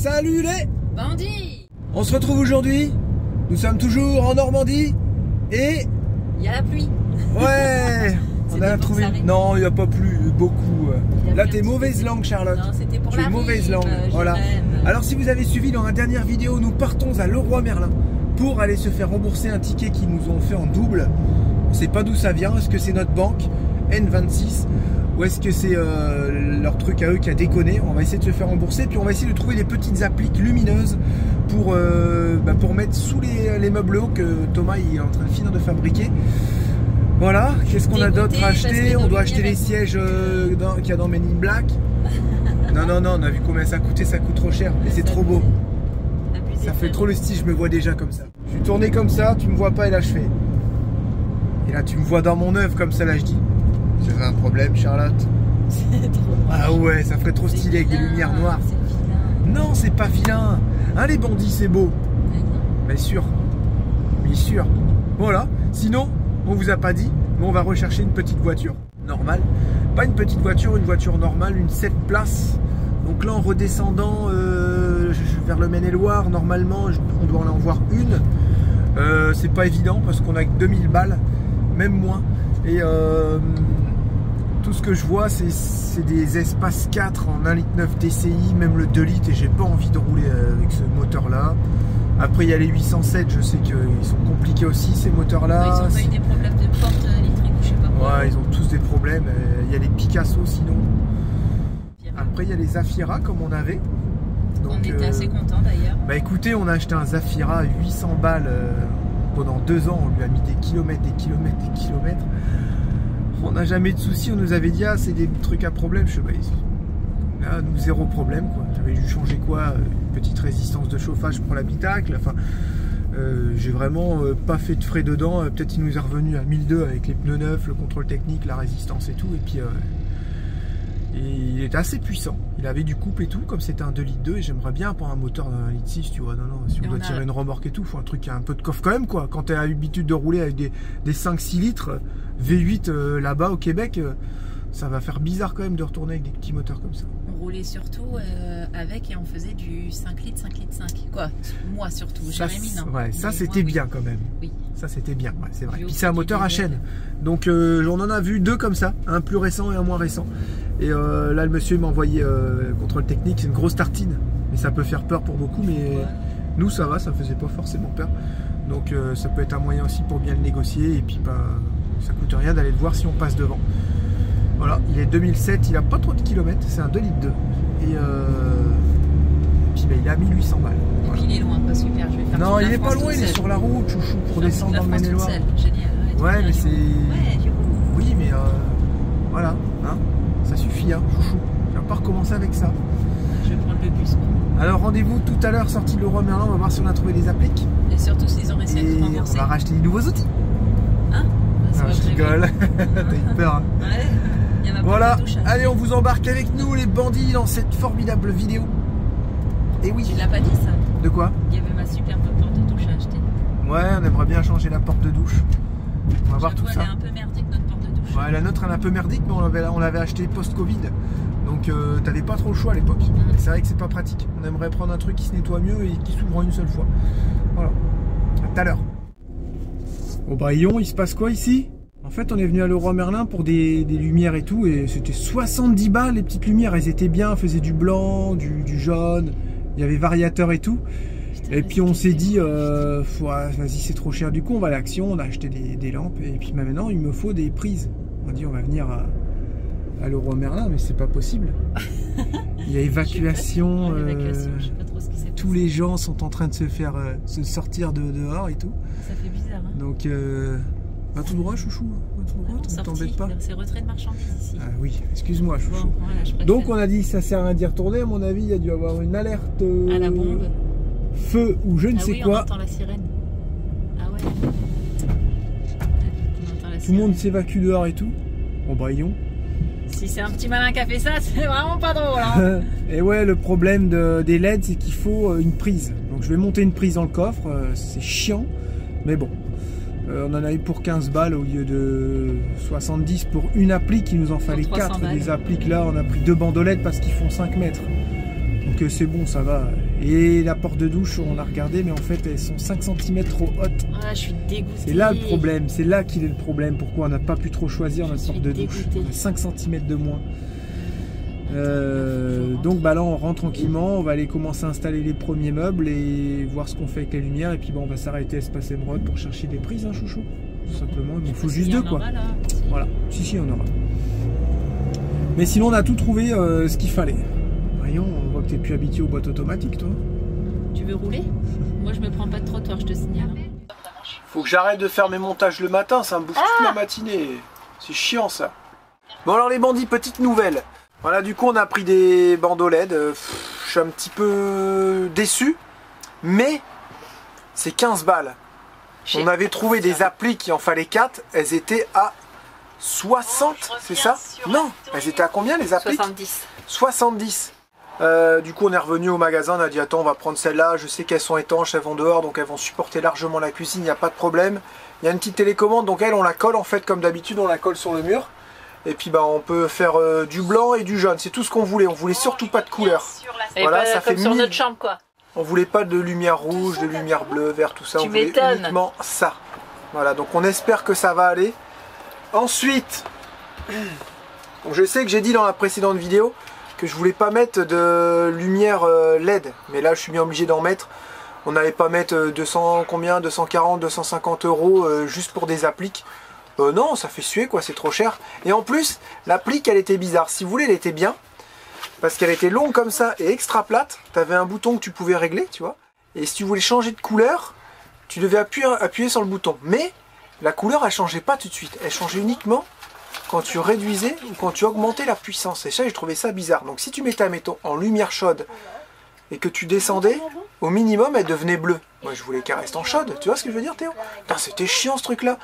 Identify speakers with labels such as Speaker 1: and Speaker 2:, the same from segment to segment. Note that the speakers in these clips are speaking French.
Speaker 1: Salut les
Speaker 2: bandits.
Speaker 1: On se retrouve aujourd'hui. Nous sommes toujours en Normandie. Et...
Speaker 2: il y a la pluie.
Speaker 1: Ouais. On a trouvé... Non, il n'y a pas plu beaucoup. Là, t'es mauvaise langue, Charlotte.
Speaker 2: Non, c'était pour la
Speaker 1: mauvaise langue. Voilà. Alors, si vous avez suivi dans la dernière vidéo, nous partons à Leroy Merlin pour aller se faire rembourser un ticket qu'ils nous ont fait en double. On ne sait pas d'où ça vient. Est-ce que c'est notre banque N26 ou est-ce que c'est leur truc à eux qui a déconné? On va essayer de se faire rembourser. Puis on va essayer de trouver des petites appliques lumineuses pour mettre sous les meubles hauts que Thomas est en train de finir de fabriquer. Voilà, qu'est-ce qu'on a d'autre à acheter? On doit acheter les sièges qu'il y a dans Men in Black. Non, on a vu combien ça coûtait, ça coûte trop cher. Et c'est trop beau. Ça fait trop le style, je me vois déjà comme ça. Je suis tourné comme ça, tu me vois pas et là je fais. Et là tu me vois dans mon œuvre comme ça, là je dis. J'avais un problème, Charlotte.
Speaker 2: C'est trop
Speaker 1: Ah ouais, ça ferait trop stylé avec des lumières noires. Non, c'est pas vilain. Hein, les bandits, c'est beau. Bien sûr. Bien sûr. Voilà. Sinon, on vous a pas dit, mais on va rechercher une petite voiture. Normale. Pas une petite voiture, une voiture normale, une 7 places. Donc là, en redescendant vers le Maine-et-Loire, normalement, on doit en voir une. C'est pas évident parce qu'on a que 2000 balles, même moins. Et tout ce que je vois, c'est des espaces 4 en 1,9 litre TCI, même le 2 litres, et j'ai pas envie de rouler avec ce moteur-là. Après, il y a les 807, je sais qu'ils sont compliqués aussi, ces moteurs-là.
Speaker 2: Ils ont pas eu des problèmes de porte électrique ou je sais pas quoi.
Speaker 1: Ouais, ils ont tous des problèmes. Il y a les Picasso sinon. Après, il y a les Zafira comme on avait. Donc,
Speaker 2: on était assez contents d'ailleurs.
Speaker 1: Bah écoutez, on a acheté un Zafira à 800 balles pendant 2 ans. On lui a mis des kilomètres, des kilomètres, des kilomètres. On n'a jamais de soucis. On nous avait dit, ah, c'est des trucs à problème. Je sais pas, là, nous, zéro problème. J'avais dû changer quoi, une petite résistance de chauffage pour l'habitacle. Enfin, j'ai vraiment pas fait de frais dedans. Peut-être il nous est revenu à 1002 avec les pneus neufs, le contrôle technique, la résistance et tout. Et puis, il est assez puissant. Il avait du couple et tout, comme c'était un 2,2 litres. Et j'aimerais bien pour un moteur d'un 1,6 litre, tu vois. Non, si on doit tirer une remorque et tout, il faut un truc qui a un peu de coffre quand même, quoi. Quand tu as l'habitude de rouler avec des 5-6 litres V8 là-bas au Québec, ça va faire bizarre quand même de retourner avec des petits moteurs comme ça.
Speaker 2: On roulait surtout avec et on faisait du 5 litres, 5 litres 5. Quoi, moi surtout, Jérémy non.
Speaker 1: Ouais, ça c'était bien quand même.
Speaker 2: Oui. Ça
Speaker 1: c'était bien, ouais, c'est vrai. Puis c'est un moteur à chaîne. Donc on en a vu 2 comme ça, un plus récent et un moins récent. Et là le monsieur m'a envoyé contrôle technique, c'est une grosse tartine. Mais ça peut faire peur pour beaucoup, mais nous ça va, ça faisait pas forcément peur. Donc ça peut être un moyen aussi pour bien le négocier. Et puis ça coûte rien d'aller le voir si on passe devant. Voilà, il est 2007, il a pas trop de kilomètres, c'est un 2,2 litres. Et puis il a 1800 balles.
Speaker 2: Et puis il est loin, pas super. Je vais faire
Speaker 1: non, il est pas loin, il est sur la route, chouchou, pour descendre dans le Maine-et-Loire.
Speaker 2: Génial.
Speaker 1: Ouais, mais c'est.
Speaker 2: Ouais,
Speaker 1: oui, mais voilà, hein, ça suffit, hein, chouchou. Je vais pas recommencer avec ça.
Speaker 2: Je vais prendre le bus. Quoi.
Speaker 1: Alors rendez-vous tout à l'heure, sortie de Leroy Merlin, on va voir si on a trouvé des appliques.
Speaker 2: Et surtout s'ils ont réussi à nous rembourser.
Speaker 1: On va racheter des nouveaux outils.
Speaker 2: Hein?
Speaker 1: Je rigole, t'as eu peur. Hein.
Speaker 2: Ouais.
Speaker 1: Voilà, allez, on vous embarque avec nous les bandits dans cette formidable vidéo. Et oui.
Speaker 2: Tu l'as pas dit ça?
Speaker 1: De quoi?
Speaker 2: Il y avait ma superbe porte de douche à acheter.
Speaker 1: Ouais, on aimerait bien changer la porte de douche. On va voir tout ça.
Speaker 2: Elle est un peu merdique notre porte de douche.
Speaker 1: Ouais, la nôtre elle est un peu merdique, mais on l'avait acheté post-Covid. Donc t'avais pas trop le choix à l'époque. C'est vrai que c'est pas pratique. On aimerait prendre un truc qui se nettoie mieux et qui s'ouvre en une seule fois. Voilà. À tout à l'heure. Au Baillon, il se passe quoi ici? En fait, on est venu à Leroy Merlin pour des lumières et tout, et c'était 70 balles les petites lumières. Elles étaient bien, elles faisaient du blanc, du jaune, il y avait variateur et tout. Putain, et puis on s'est dit, vas-y, c'est trop cher du coup, on va à l'Action, on a acheté des lampes, et puis maintenant il me faut des prises. On a dit, on va venir à Leroy Merlin, mais c'est pas possible. Il y a évacuation,
Speaker 2: je sais pas trop ce qui s'est passé.
Speaker 1: Tous les gens sont en train de se sortir de dehors et tout. Ça
Speaker 2: fait bizarre. Hein.
Speaker 1: Donc. Va tout droit, chouchou. Va tout droit, t'embête pas.
Speaker 2: C'est retrait de marchandises ici.
Speaker 1: Ah oui, excuse-moi, chouchou.
Speaker 2: Bon, voilà,
Speaker 1: donc on a dit ça sert à rien d'y retourner. À mon avis, il y a dû avoir une alerte
Speaker 2: à la bombe,
Speaker 1: feu ou je ne sais quoi.
Speaker 2: On entend la sirène. Ah ouais.
Speaker 1: Tout le monde s'évacue dehors et tout. Au Baillon.
Speaker 2: Si c'est un petit malin qui a fait ça, c'est vraiment pas drôle. Hein.
Speaker 1: Et ouais, le problème des LED, c'est qu'il faut une prise. Donc je vais monter une prise dans le coffre. C'est chiant, mais bon. On en a eu pour 15 balles au lieu de 70 pour une applique. Il nous en fallait 4 des appliques. Là, on a pris 2 bandolettes parce qu'ils font 5 mètres. Donc c'est bon, ça va. Et la porte de douche, on a regardé, mais en fait elles sont 5 cm trop hautes.
Speaker 2: Ah, je suis dégoûtée.
Speaker 1: C'est là le problème, c'est là qu'il est le problème. Pourquoi on n'a pas pu trop choisir notre porte de douche. On a 5 cm de moins. Donc bah là on rentre tranquillement, on va aller commencer à installer les premiers meubles et voir ce qu'on fait avec la lumière. Et puis bah, on va s'arrêter à Espace Emeraude pour chercher des prises, hein, chouchou. Tout simplement, il nous faut juste deux quoi. Voilà, si on aura. Mais sinon on a tout trouvé ce qu'il fallait. Voyons, on voit que t'es plus habitué aux boîtes automatiques toi.
Speaker 2: Tu veux rouler? Moi je me prends pas de trottoir, je te signale.
Speaker 1: Faut que j'arrête de faire mes montages le matin, ça me bouffe toute la matinée. C'est chiant ça. Bon alors les bandits, petite nouvelle. Voilà, du coup on a pris des bandeaux LED. Je suis un petit peu déçu, mais c'est 15 balles. On avait trouvé des applis qui en fallait 4, elles étaient à 60, c'est ça? Non, elles étaient à combien les applis?
Speaker 2: 70.
Speaker 1: 70. Du coup on est revenu au magasin, on a dit attends on va prendre celle-là, je sais qu'elles sont étanches, elles vont dehors donc elles vont supporter largement la cuisine, il n'y a pas de problème. Il y a une petite télécommande donc elle on la colle en fait comme d'habitude, on la colle sur le mur. Et puis bah on peut faire du blanc et du jaune, c'est tout ce qu'on voulait surtout pas de couleur.
Speaker 2: Voilà, ça fait sur notre chambre quoi.
Speaker 1: On voulait pas de lumière rouge, de lumière bleue, vert, tout ça, on voulait uniquement ça. Voilà, donc on espère que ça va aller. Ensuite, donc je sais que j'ai dit dans la précédente vidéo que je voulais pas mettre de lumière LED, mais là je suis bien obligé d'en mettre. On n'allait pas mettre 200 combien, 240, 250 € juste pour des appliques. Non, ça fait suer quoi, c'est trop cher. Et en plus, l'applique elle était bizarre. Si vous voulez, elle était bien. Parce qu'elle était longue comme ça et extra plate. Tu avais un bouton que tu pouvais régler, tu vois. Et si tu voulais changer de couleur, tu devais appuyer sur le bouton. Mais la couleur elle changeait pas tout de suite. Elle changeait uniquement quand tu réduisais ou quand tu augmentais la puissance. Et ça, j'ai trouvé ça bizarre. Donc si tu mettais, mettons, en lumière chaude et que tu descendais, au minimum elle devenait bleue. Moi je voulais qu'elle reste en chaude, tu vois ce que je veux dire Théo? C'était chiant ce truc là.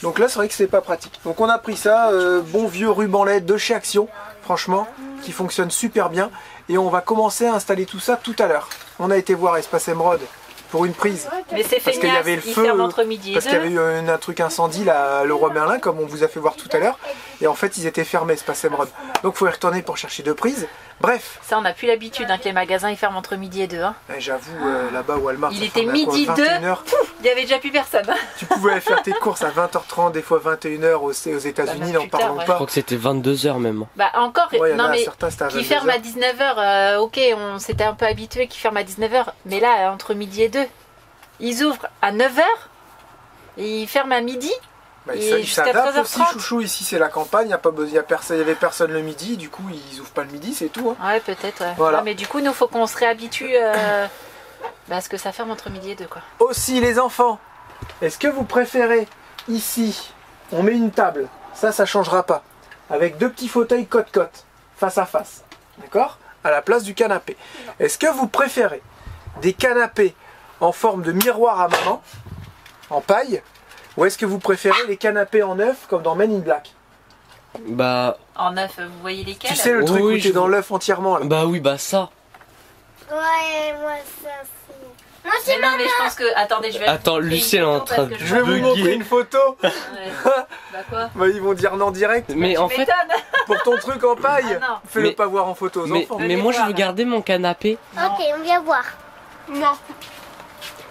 Speaker 1: Donc là c'est vrai que c'est pas pratique. Donc on a pris ça, bon vieux ruban LED de chez Action, franchement, qui fonctionne super bien. Et on va commencer à installer tout ça tout à l'heure. On a été voir Espace Emeraude pour une prise.
Speaker 2: Mais c'est
Speaker 1: parce qu'il y avait le feu, parce qu'il y avait eu un truc incendie là, à Leroy Merlin, comme on vous a fait voir tout à l'heure. Et en fait ils étaient fermés Espace Emeraude. Donc il faut y retourner pour chercher 2 prises. Bref.
Speaker 2: Ça on n'a plus l'habitude hein, que les magasins ils ferment entre midi et 2. Hein.
Speaker 1: J'avoue là-bas Walmart.
Speaker 2: Il était midi 2, il y avait déjà plus personne.
Speaker 1: Tu pouvais aller faire tes courses à 20h30, des fois 21h aux États-Unis, n'en parlons pas.
Speaker 3: Je crois que c'était 22h même.
Speaker 2: Bah encore, non mais
Speaker 1: qui
Speaker 2: ferme à 19h, ok, on s'était un peu habitué qu'ils ferment à 19h, mais là entre midi et 2, ils ouvrent à 9h, et ils ferment à midi.
Speaker 1: Bah, ils s'adaptent aussi, chouchou, ici c'est la campagne, il n'y avait personne le midi, du coup ils ouvrent pas le midi, c'est tout. Hein.
Speaker 2: Ouais, peut-être, ouais.
Speaker 1: Voilà.
Speaker 2: Ouais, mais du coup, nous, faut qu'on se réhabitue à ce que ça ferme entre midi et 2, quoi.
Speaker 1: Aussi, les enfants, est-ce que vous préférez ici, on met une table, ça changera pas, avec 2 petits fauteuils côte-côte, face à face, d'accord? À la place du canapé. Est-ce que vous préférez des canapés en forme de miroir à maman, en paille? Ou est-ce que vous préférez les canapés en œuf comme dans Men in Black?
Speaker 3: Bah...
Speaker 2: En œuf, vous voyez lesquels?
Speaker 1: Tu sais le truc où t'es dans l'œuf entièrement là.
Speaker 3: Bah oui, bah ça.
Speaker 4: Ouais, moi ça c'est... Moi c'est
Speaker 2: non, mais je pense que... Attendez, je vais...
Speaker 3: Attends, Lucien est en train de...
Speaker 1: Je vais vous montrer une photo.
Speaker 2: Ouais. Bah quoi?
Speaker 1: Bah ils vont dire non direct.
Speaker 3: Mais en fait...
Speaker 1: Pour ton truc en paille, fais-le pas voir en photo aux enfants.
Speaker 3: Mais moi je veux garder mon canapé.
Speaker 4: Ok, on vient voir. Non.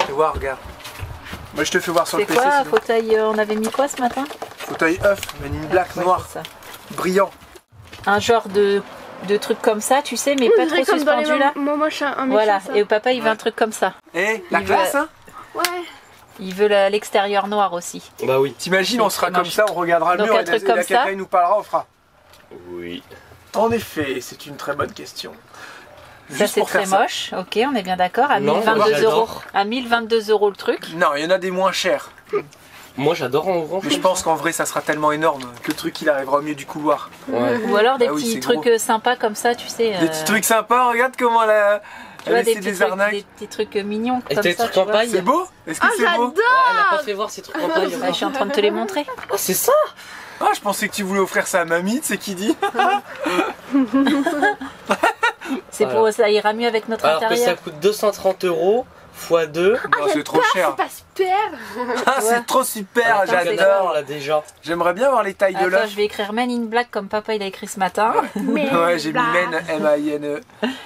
Speaker 1: Fais voir, regarde. Moi je te fais voir sur le PC.
Speaker 2: C'est quoi, fauteuil, on avait mis quoi ce matin?
Speaker 1: Fauteuil œuf, Men in Black, noir, brillant.
Speaker 2: Un genre de truc comme ça, tu sais, mais pas trop suspendu là. Voilà, et papa il veut un truc comme ça.
Speaker 1: Eh, la classe hein?
Speaker 4: Ouais.
Speaker 2: Il veut l'extérieur noir aussi.
Speaker 3: Bah oui.
Speaker 1: T'imagines, on sera comme ça, on regardera le mur et quelqu'un il nous parlera, on fera.
Speaker 3: Oui.
Speaker 1: En effet, c'est une très bonne question.
Speaker 2: Ça c'est très moche, ok, on est bien d'accord, à 1022 €. À 1022 € le truc.
Speaker 1: Non, il y en a des moins chers.
Speaker 3: Moi j'adore en grand.
Speaker 1: Mais je pense qu'en vrai ça sera tellement énorme que le truc il arrivera au milieu du couloir.
Speaker 3: Ouais.
Speaker 2: Ou alors des petits trucs sympas comme ça, tu sais.
Speaker 1: Des petits trucs sympas, regarde comment elle a laissé des arnaques.
Speaker 2: Des petits trucs mignons
Speaker 3: et
Speaker 2: comme
Speaker 3: des
Speaker 2: ça.
Speaker 3: Trucs en paille.
Speaker 1: C'est beau? Est-ce que c'est beau?
Speaker 3: Ouais, elle a pas fait voir ces trucs en paille.
Speaker 2: Je suis en train de te les montrer.
Speaker 3: Ah c'est ça?
Speaker 1: Ah je pensais que tu voulais offrir ça à mamie, c'est qui dit?
Speaker 2: C'est pour ça ira mieux avec notre
Speaker 3: alors
Speaker 2: intérieur.
Speaker 3: Alors que ça coûte 230 €, x2.
Speaker 1: Non, c'est trop cher.
Speaker 5: C'est pas super.
Speaker 1: Ah, c'est trop super,
Speaker 2: Attends, c'est
Speaker 1: j'adore.
Speaker 3: On l'a déjà.
Speaker 1: J'aimerais bien voir les tailles de
Speaker 2: Attends,
Speaker 1: l'œuf.
Speaker 2: je vais écrire Men in Black comme papa il a écrit ce matin.
Speaker 1: Ouais, j'ai mis Men, M-A-I-N-E.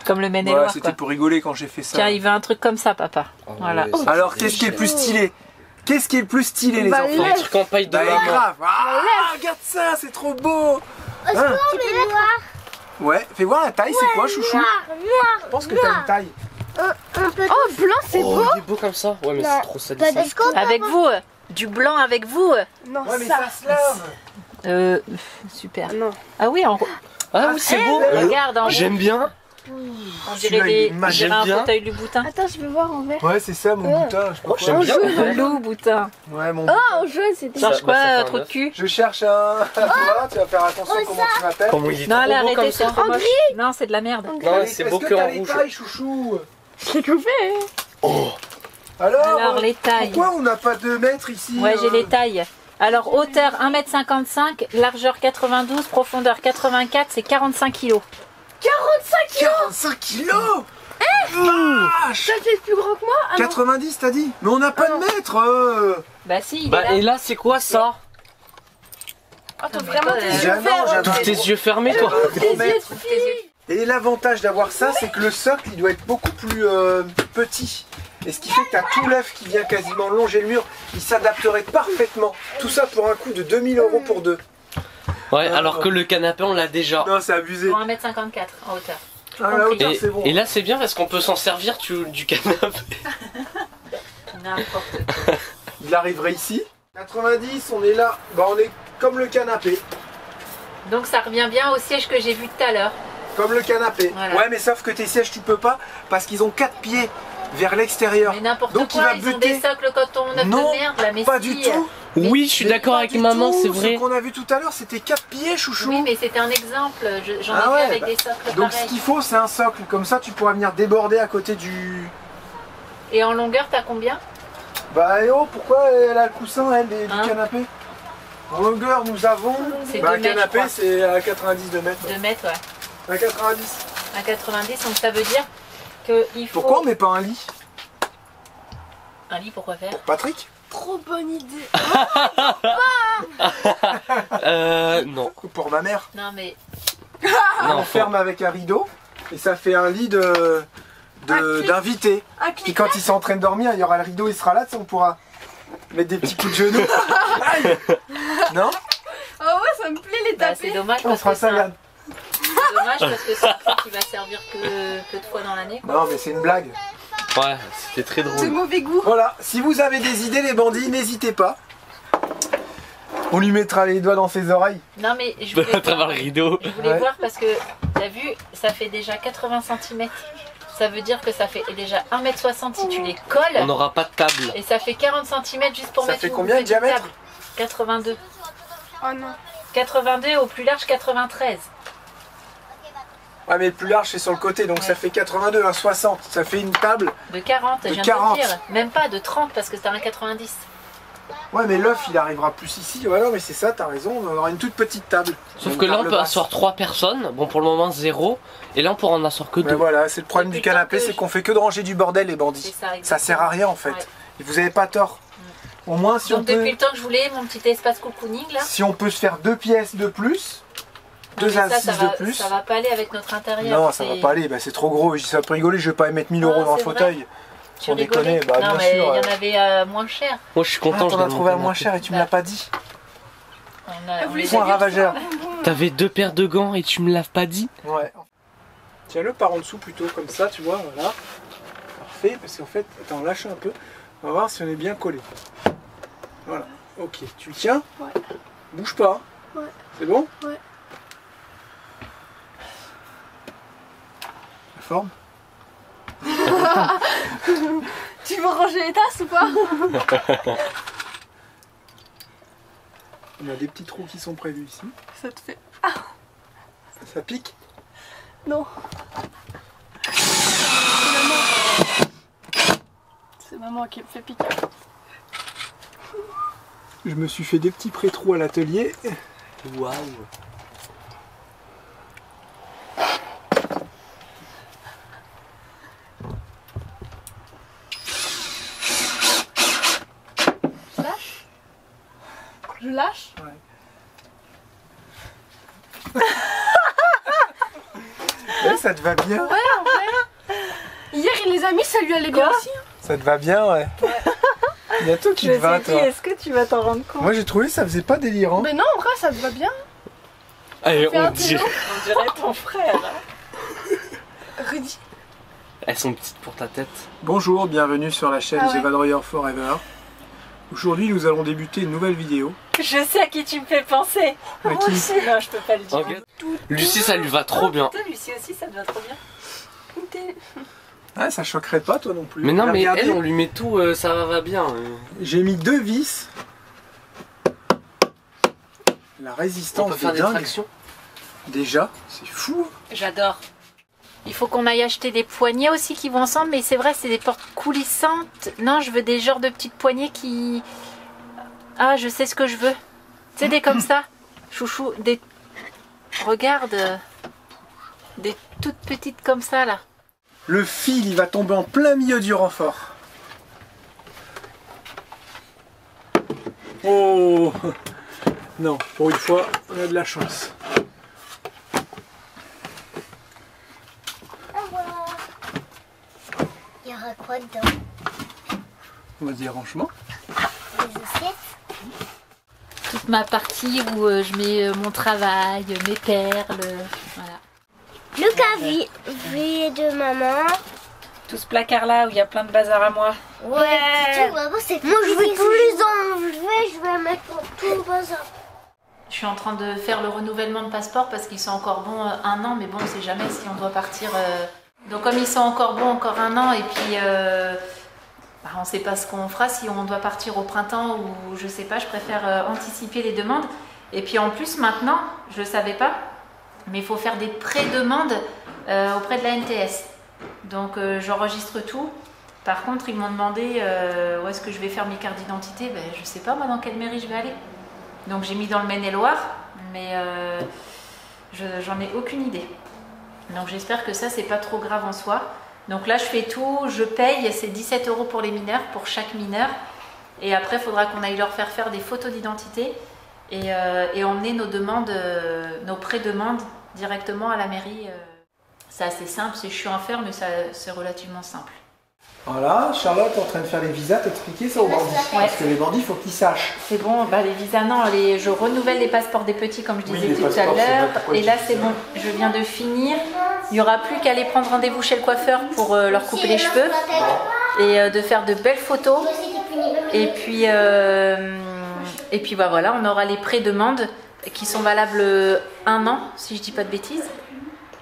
Speaker 2: Comme le Men et
Speaker 1: Ouais,
Speaker 2: Loire,
Speaker 1: c'était
Speaker 2: quoi.
Speaker 1: pour rigoler quand j'ai fait ça.
Speaker 2: Tiens, il veut un truc comme ça, papa.
Speaker 3: Oh,
Speaker 2: Voilà.
Speaker 3: ouais, ça,
Speaker 1: Alors,
Speaker 3: c'est
Speaker 1: qu'est-ce qui est le plus
Speaker 3: cher.
Speaker 1: stylé? Qu'est-ce qui est le plus stylé, les
Speaker 5: Bah,
Speaker 1: enfants?
Speaker 3: Les trucs en paille de
Speaker 1: Bah,
Speaker 3: maman.
Speaker 1: grave. Ah, regarde ça, c'est trop beau. Hein?
Speaker 4: Tu peux voir
Speaker 1: Ouais, fais voir la taille, c'est quoi, chouchou?
Speaker 4: noir,
Speaker 1: Je pense que t'as une taille.
Speaker 4: un peu
Speaker 5: Oh, blanc, c'est
Speaker 3: Oh,
Speaker 5: beau.
Speaker 3: il est beau comme ça. Ouais, mais
Speaker 4: Non.
Speaker 3: c'est trop salissant.
Speaker 4: Est-ce qu'on
Speaker 2: Avec vous, du blanc avec vous.
Speaker 5: Non,
Speaker 1: Ouais, mais ça se lave.
Speaker 2: Super.
Speaker 5: Non.
Speaker 2: Ah oui,
Speaker 3: Ah oui, c'est beau.
Speaker 2: regarde, en
Speaker 3: J'aime bien.
Speaker 2: on
Speaker 1: Celui-là,
Speaker 2: dirait,
Speaker 1: il est
Speaker 2: on
Speaker 1: magique.
Speaker 2: dirait un
Speaker 3: J'aime bien.
Speaker 2: fauteuil Louboutin.
Speaker 5: Attends, je veux voir en vert.
Speaker 1: Ouais, c'est ça, mon boutin. Je sais pas
Speaker 3: Oh,
Speaker 1: quoi.
Speaker 3: j'aime bien.
Speaker 2: Louboutin.
Speaker 1: Ouais, mon
Speaker 5: Oh, en jaune, c'était.
Speaker 3: Ça,
Speaker 2: Cherche
Speaker 3: bah, ça fait
Speaker 2: quoi,
Speaker 3: un
Speaker 2: trou de
Speaker 3: œuf.
Speaker 2: cul?
Speaker 1: Je cherche un. Tu vas faire attention comment tu m'appelles.
Speaker 3: Comment il est
Speaker 2: Non,
Speaker 3: trop
Speaker 2: allez,
Speaker 3: beau comme
Speaker 2: arrêtez, c'est
Speaker 3: ça.
Speaker 2: trop moche. Non, c'est de la merde.
Speaker 3: Non, c'est beau
Speaker 1: Est-ce
Speaker 3: que
Speaker 1: que t'as
Speaker 3: en
Speaker 1: les
Speaker 3: rouge.
Speaker 1: tailles, chouchou?
Speaker 5: Je l'ai coupé.
Speaker 2: Alors, les tailles.
Speaker 1: Pourquoi on n'a pas 2 mètres ici?
Speaker 2: Ouais, j'ai les tailles. Alors, hauteur 1m55, largeur 92, profondeur 84, c'est 45 kg.
Speaker 1: 45 kilos. Vache.
Speaker 5: Ça fait plus grand que moi. Ah non.
Speaker 1: 90 t'as dit? Mais on n'a pas de mètre.
Speaker 2: Bah si, il est
Speaker 3: Bah,
Speaker 2: là.
Speaker 3: et là, c'est quoi ça?
Speaker 5: Attends, vraiment tes yeux
Speaker 1: Jamais,
Speaker 5: verts.
Speaker 1: jamais.
Speaker 3: Tous tes yeux fermés, toi.
Speaker 5: Tes yeux de fille.
Speaker 1: Et l'avantage d'avoir ça, c'est que le socle, il doit être beaucoup plus petit. Et ce qui fait que tu as tout l'œuf qui vient quasiment longer le mur. Il s'adapterait parfaitement. Tout ça pour un coût de 2000 € pour 2.
Speaker 3: Ouais, alors que le canapé, on l'a déjà.
Speaker 1: Non, c'est abusé.
Speaker 2: Pour 1m54 en hauteur.
Speaker 1: Ah, la hauteur,
Speaker 3: Et,
Speaker 1: c'est bon.
Speaker 3: et là, c'est bien parce qu'on peut s'en servir du canapé.
Speaker 2: N'importe quoi.
Speaker 1: Il arriverait ici. 90, on est là. Bah, on est comme le canapé.
Speaker 2: Donc ça revient bien au siège que j'ai vu tout à l'heure.
Speaker 1: Comme le canapé.
Speaker 2: Voilà.
Speaker 1: Ouais, mais sauf que tes sièges, tu peux pas parce qu'ils ont 4 pieds vers l'extérieur.
Speaker 2: Mais n'importe
Speaker 1: Donc, il
Speaker 2: quoi,
Speaker 1: va
Speaker 2: ils ont
Speaker 1: buter.
Speaker 2: des socles coton neuf
Speaker 1: Non,
Speaker 2: de merde, la messie.
Speaker 1: Pas du tout.
Speaker 3: Oui, je suis
Speaker 1: Mais
Speaker 3: d'accord
Speaker 1: pas
Speaker 3: avec
Speaker 1: du
Speaker 3: maman,
Speaker 1: tout.
Speaker 3: c'est vrai.
Speaker 1: Ce qu'on a vu tout à l'heure, c'était 4 pieds, chouchou.
Speaker 2: Oui, mais c'était un exemple. J'en ai
Speaker 1: Ah
Speaker 2: vu
Speaker 1: ouais,
Speaker 2: avec
Speaker 1: bah,
Speaker 2: des socles
Speaker 1: Donc ce
Speaker 2: pareils.
Speaker 1: qu'il faut, c'est un socle. Comme ça, tu pourras venir déborder à côté du...
Speaker 2: Et en longueur, t'as combien?
Speaker 1: Bah et oh, pourquoi elle a le coussin, elle, du
Speaker 2: Hein
Speaker 1: canapé? En longueur, nous avons...
Speaker 2: C'est
Speaker 1: Bah,
Speaker 2: 2
Speaker 1: un
Speaker 2: mètres,
Speaker 1: canapé,
Speaker 2: je crois.
Speaker 1: c'est à 90 de mètres.
Speaker 2: 2 mètres, ouais.
Speaker 1: À 90.
Speaker 2: À 90, donc ça veut dire qu'il faut...
Speaker 1: Pourquoi on met pas un lit?
Speaker 2: Un lit, pourquoi faire?
Speaker 1: Patrick?
Speaker 5: Trop bonne idée.
Speaker 3: Non.
Speaker 1: Ou pour ma mère?
Speaker 2: Non, mais...
Speaker 1: On
Speaker 3: Non,
Speaker 1: ferme avec un rideau et ça fait un lit d'invités.
Speaker 5: Un
Speaker 1: Puis
Speaker 5: clic.
Speaker 1: quand ils sont en train de dormir, il y aura le rideau, il sera là, tu sais, on pourra mettre des petits coups de genoux. Aïe. Non?
Speaker 5: Oh ouais, ça me plaît les
Speaker 2: Bah,
Speaker 5: taper.
Speaker 2: c'est dommage
Speaker 1: On
Speaker 2: parce
Speaker 1: fera
Speaker 2: que
Speaker 1: ça,
Speaker 2: c'est
Speaker 1: Yann.
Speaker 2: dommage parce que c'est un truc qui va servir que de fois dans l'année. quoi.
Speaker 1: Non, mais c'est une blague.
Speaker 3: Ouais, c'était très
Speaker 5: De
Speaker 3: drôle.
Speaker 5: mauvais goût.
Speaker 1: Voilà, si vous avez des idées, les bandits, n'hésitez pas. On lui mettra les doigts dans ses oreilles.
Speaker 2: Non, mais je voulais,
Speaker 3: À travers le rideau.
Speaker 2: je voulais
Speaker 1: Ouais.
Speaker 2: voir parce que, t'as vu, ça fait déjà 80 cm. Ça veut dire que ça fait déjà 1m60 si tu les colles.
Speaker 3: On n'aura pas de table.
Speaker 2: Et ça fait 40 cm juste pour
Speaker 1: Ça
Speaker 2: mettre
Speaker 1: fait
Speaker 2: une
Speaker 1: combien de
Speaker 2: petite
Speaker 1: diamètre?
Speaker 2: table. 82.
Speaker 5: Oh non.
Speaker 2: 82 au plus large 93.
Speaker 1: Ouais, mais le plus large, c'est sur le côté, donc ça fait 82, un 60. Ça fait une table.
Speaker 2: De 40,
Speaker 1: De
Speaker 2: je viens
Speaker 1: 40.
Speaker 2: de te dire. Même pas de 30 parce que c'est un 90.
Speaker 1: Ouais, mais l'œuf, il arrivera plus ici. Ouais, non, mais c'est ça, t'as raison. On aura une toute petite table.
Speaker 3: Sauf
Speaker 1: Une
Speaker 3: que là, on
Speaker 1: table
Speaker 3: peut
Speaker 1: basse.
Speaker 3: asseoir 3 personnes. Bon, pour le moment, 0. Et là, on pourra en asseoir que
Speaker 1: Mais
Speaker 3: 2.
Speaker 1: voilà, c'est le problème
Speaker 2: Depuis
Speaker 1: du canapé,
Speaker 2: le temps que
Speaker 1: c'est
Speaker 2: je-
Speaker 1: qu'on fait que de ranger du bordel, les bandits.
Speaker 2: C'est ça,
Speaker 1: Ça
Speaker 2: exactement.
Speaker 1: sert à rien, en fait.
Speaker 2: Ouais.
Speaker 1: Et vous avez pas tort. Au moins, si on
Speaker 2: Donc depuis
Speaker 1: peut...
Speaker 2: le temps que je voulais mon petit espace cocooning là.
Speaker 1: Si on peut se faire 2 pièces de plus,
Speaker 2: Non, mais
Speaker 1: 2
Speaker 2: ça,
Speaker 1: assises
Speaker 2: ça va,
Speaker 1: de plus.
Speaker 2: Ça va pas aller avec notre intérieur.
Speaker 1: Non, ça va
Speaker 2: c'est-
Speaker 1: pas aller, bah, c'est trop gros. Je dis ça pour rigoler, je vais pas mettre 1000 €
Speaker 2: Non,
Speaker 1: dans un
Speaker 2: c'est
Speaker 1: fauteuil.
Speaker 2: Tu
Speaker 1: Sans
Speaker 2: rigolais.
Speaker 1: déconner, bah
Speaker 2: non,
Speaker 1: bien
Speaker 2: mais
Speaker 1: sûr.
Speaker 2: il y en avait moins cher.
Speaker 3: Moi, je suis
Speaker 1: Ah,
Speaker 3: content. je
Speaker 1: t'en as
Speaker 3: garde
Speaker 1: trouvé un
Speaker 3: mon
Speaker 1: moins
Speaker 3: canapé.
Speaker 1: cher et tu me l'as pas dit.
Speaker 2: On
Speaker 5: Vous les
Speaker 1: Point
Speaker 5: avez
Speaker 1: ravageur.
Speaker 3: T'avais 2 paires de gants et tu me l'as pas dit?
Speaker 1: Ouais. Tiens-le par en dessous plutôt, comme ça, tu vois, voilà. Parfait, parce qu'en fait, attends, lâche un peu. On va voir si on est bien collé. Voilà, ok. Tu le tiens?
Speaker 5: Ouais.
Speaker 1: Bouge pas.
Speaker 5: Ouais.
Speaker 1: C'est bon?
Speaker 5: Ouais.
Speaker 1: La forme?
Speaker 5: Tu veux ranger les tasses ou pas?
Speaker 1: On a des petits trous qui sont prévus ici.
Speaker 5: Ça te fait.
Speaker 1: Ça pique?
Speaker 5: Non. C'est maman qui me fait piquer.
Speaker 1: Je me suis fait des petits pré-trous à l'atelier.
Speaker 3: Waouh.
Speaker 5: lâche.
Speaker 1: Ouais, ça te va bien.
Speaker 5: Ouais, en vrai. Hier, il les a mis, ça lui allait bien aussi. Hein.
Speaker 1: Ça te va bien, ouais. Il y a tout qui te va, toi.
Speaker 2: Est-ce que tu vas t'en rendre compte?
Speaker 1: Moi, j'ai trouvé que ça faisait pas délirant.
Speaker 5: Mais non, en vrai, ça te va bien.
Speaker 3: Allez,
Speaker 5: Fais
Speaker 3: on
Speaker 5: un
Speaker 3: dit.
Speaker 5: télo.
Speaker 2: On dirait ton frère. Hein.
Speaker 5: Rudy.
Speaker 3: Elles sont petites pour ta tête.
Speaker 1: Bonjour, bienvenue sur la chaîne
Speaker 5: Ah ouais.
Speaker 1: The Van Royer Forever. Aujourd'hui, nous allons débuter une nouvelle vidéo.
Speaker 2: Je sais à qui tu me fais penser.
Speaker 1: À qui
Speaker 2: Non, je peux pas le dire.
Speaker 3: Regarde. Lucie, ça lui va trop bien.
Speaker 2: Putain, Lucie aussi, ça te va trop bien.
Speaker 1: Ah, ça choquerait pas, toi non plus.
Speaker 3: Mais non, mais
Speaker 1: Regardez,
Speaker 3: elle, on lui met tout, ça va bien.
Speaker 1: j'ai mis 2 vis. La
Speaker 3: On
Speaker 1: résistance
Speaker 3: peut faire
Speaker 1: est
Speaker 3: des
Speaker 1: dingue.
Speaker 3: tractions.
Speaker 1: Déjà, c'est fou.
Speaker 2: J'adore. Il faut qu'on aille acheter des poignées aussi qui vont ensemble, mais c'est vrai, c'est des portes coulissantes. Non, je veux des genres de petites poignées qui... Ah, je sais ce que je veux. Tu sais, des comme ça. Chouchou, des... Regarde. Des toutes petites comme ça, là.
Speaker 1: Le fil, il va tomber en plein milieu du renfort. Oh non, pour une fois, on a de la chance.
Speaker 4: Il y aura quoi dedans?
Speaker 1: On va dire franchement.
Speaker 4: Des assiettes?
Speaker 2: Toute ma partie où je mets mon travail, mes perles, voilà.
Speaker 4: Le cavier de maman.
Speaker 2: Tout ce placard-là où il y a plein de bazar à moi.
Speaker 4: Ouais. Moi, je vais tous les enlever. Je vais mettre tout le bazar.
Speaker 2: Je suis en train de faire le renouvellement de passeport parce qu'ils sont encore bons 1 an, mais bon, on sait jamais si on doit partir. Donc comme ils sont encore bons encore 1 an, et puis on ne sait pas ce qu'on fera si on doit partir au printemps ou je sais pas, je préfère anticiper les demandes. Et puis en plus maintenant, je ne savais pas, mais il faut faire des pré-demandes auprès de la NTS. Donc j'enregistre tout. Par contre, ils m'ont demandé où est-ce que je vais faire mes cartes d'identité. Ben, je ne sais pas moi dans quelle mairie je vais aller. Donc j'ai mis dans le Maine-et-Loire, mais j'en ai aucune idée. Donc j'espère que ça, c'est pas trop grave en soi. Donc là, je fais tout, je paye, c'est 17 € pour les mineurs, pour chaque mineur. Et après, il faudra qu'on aille leur faire des photos d'identité et emmener nos demandes, nos pré-demandes directement à la mairie. C'est assez simple, c'est chiant à faire, mais c'est relativement simple.
Speaker 1: Voilà, Charlotte est en train de faire les visas, t'expliquer ça aux bandits.
Speaker 2: Ouais.
Speaker 1: Parce que les bandits, il faut qu'ils sachent.
Speaker 2: C'est bon, bah les visas, non, je renouvelle les passeports des petits comme je
Speaker 1: Oui,
Speaker 2: disais
Speaker 1: les
Speaker 2: tout à
Speaker 1: passeports, c'est
Speaker 2: l'heure.
Speaker 1: bon, pourquoi
Speaker 2: Et
Speaker 1: tu
Speaker 2: là,
Speaker 1: dis
Speaker 2: c'est
Speaker 1: ça
Speaker 2: bon, je viens de finir. Il n'y aura plus qu'à aller prendre rendez-vous chez le coiffeur pour leur couper les cheveux et de faire de belles photos. Et puis bah, voilà, on aura les pré-demandes qui sont valables 1 an, si je dis pas de bêtises.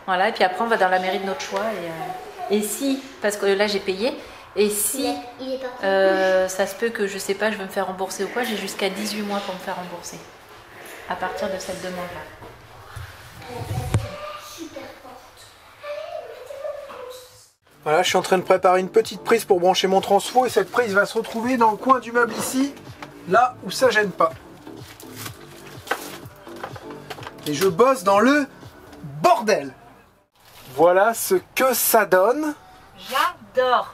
Speaker 2: Voilà, et puis après, on va dans la mairie de notre choix. Et si, parce que là, j'ai payé. Et si ça se peut que je sais pas, je veux me faire rembourser ou quoi, j'ai jusqu'à 18 mois pour me faire rembourser à partir de cette demande-là.
Speaker 1: Voilà, je suis en train de préparer une petite prise pour brancher mon transfo et cette prise va se retrouver dans le coin du meuble ici, là où ça gêne pas. Et je bosse dans le bordel. Voilà ce que ça donne.
Speaker 2: J'adore!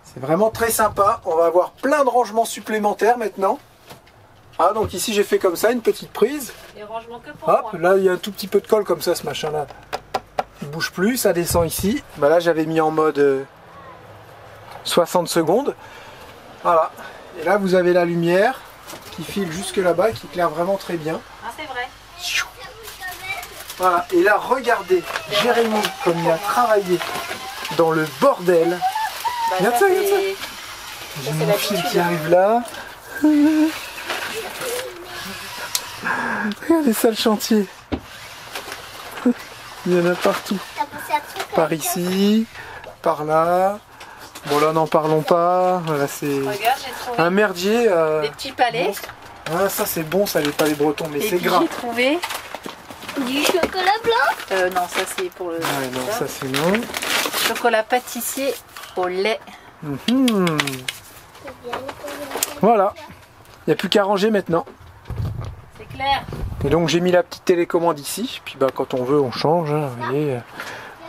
Speaker 1: C'est vraiment très sympa. On va avoir plein de rangements supplémentaires maintenant. Ah, donc ici j'ai fait comme ça, une petite prise.
Speaker 2: Les rangements que pour
Speaker 1: Hop,
Speaker 2: moi.
Speaker 1: là il y a un tout petit peu de colle comme ça, ce machin là. Il bouge plus, ça descend ici. Bah là j'avais mis en mode 60 secondes. Voilà. Et là vous avez la lumière qui file jusque là-bas et qui éclaire vraiment très bien.
Speaker 2: Ah, c'est vrai.
Speaker 1: Voilà. Et là regardez Jérémy comme il a travaillé dans le bordel.
Speaker 2: Bah,
Speaker 1: Regarde ça, regarde ça. J'ai mon fil qui arrive là. Regardez ça le chantier. Il y en a partout.
Speaker 4: T'as pensé à tout?
Speaker 1: Par ici, par là. Bon là n'en parlons pas. Voilà, c'est
Speaker 2: Regarde, j'ai trouvé
Speaker 1: un merdier.
Speaker 2: des petits palais.
Speaker 1: monstre. Ah, ça c'est bon, ça les palais bretons, mais
Speaker 2: Et
Speaker 1: c'est
Speaker 2: puis
Speaker 1: gras.
Speaker 2: j'ai trouvé...
Speaker 4: Du chocolat blanc?
Speaker 2: non, ça c'est pour le...
Speaker 1: Ouais, non, ça c'est non.
Speaker 2: Chocolat pâtissier au lait.
Speaker 1: Mhm. Voilà. Il n'y a plus qu'à ranger maintenant.
Speaker 2: C'est clair.
Speaker 1: Et donc j'ai mis la petite télécommande ici. Puis bah quand on veut on change. Hein, vous voyez.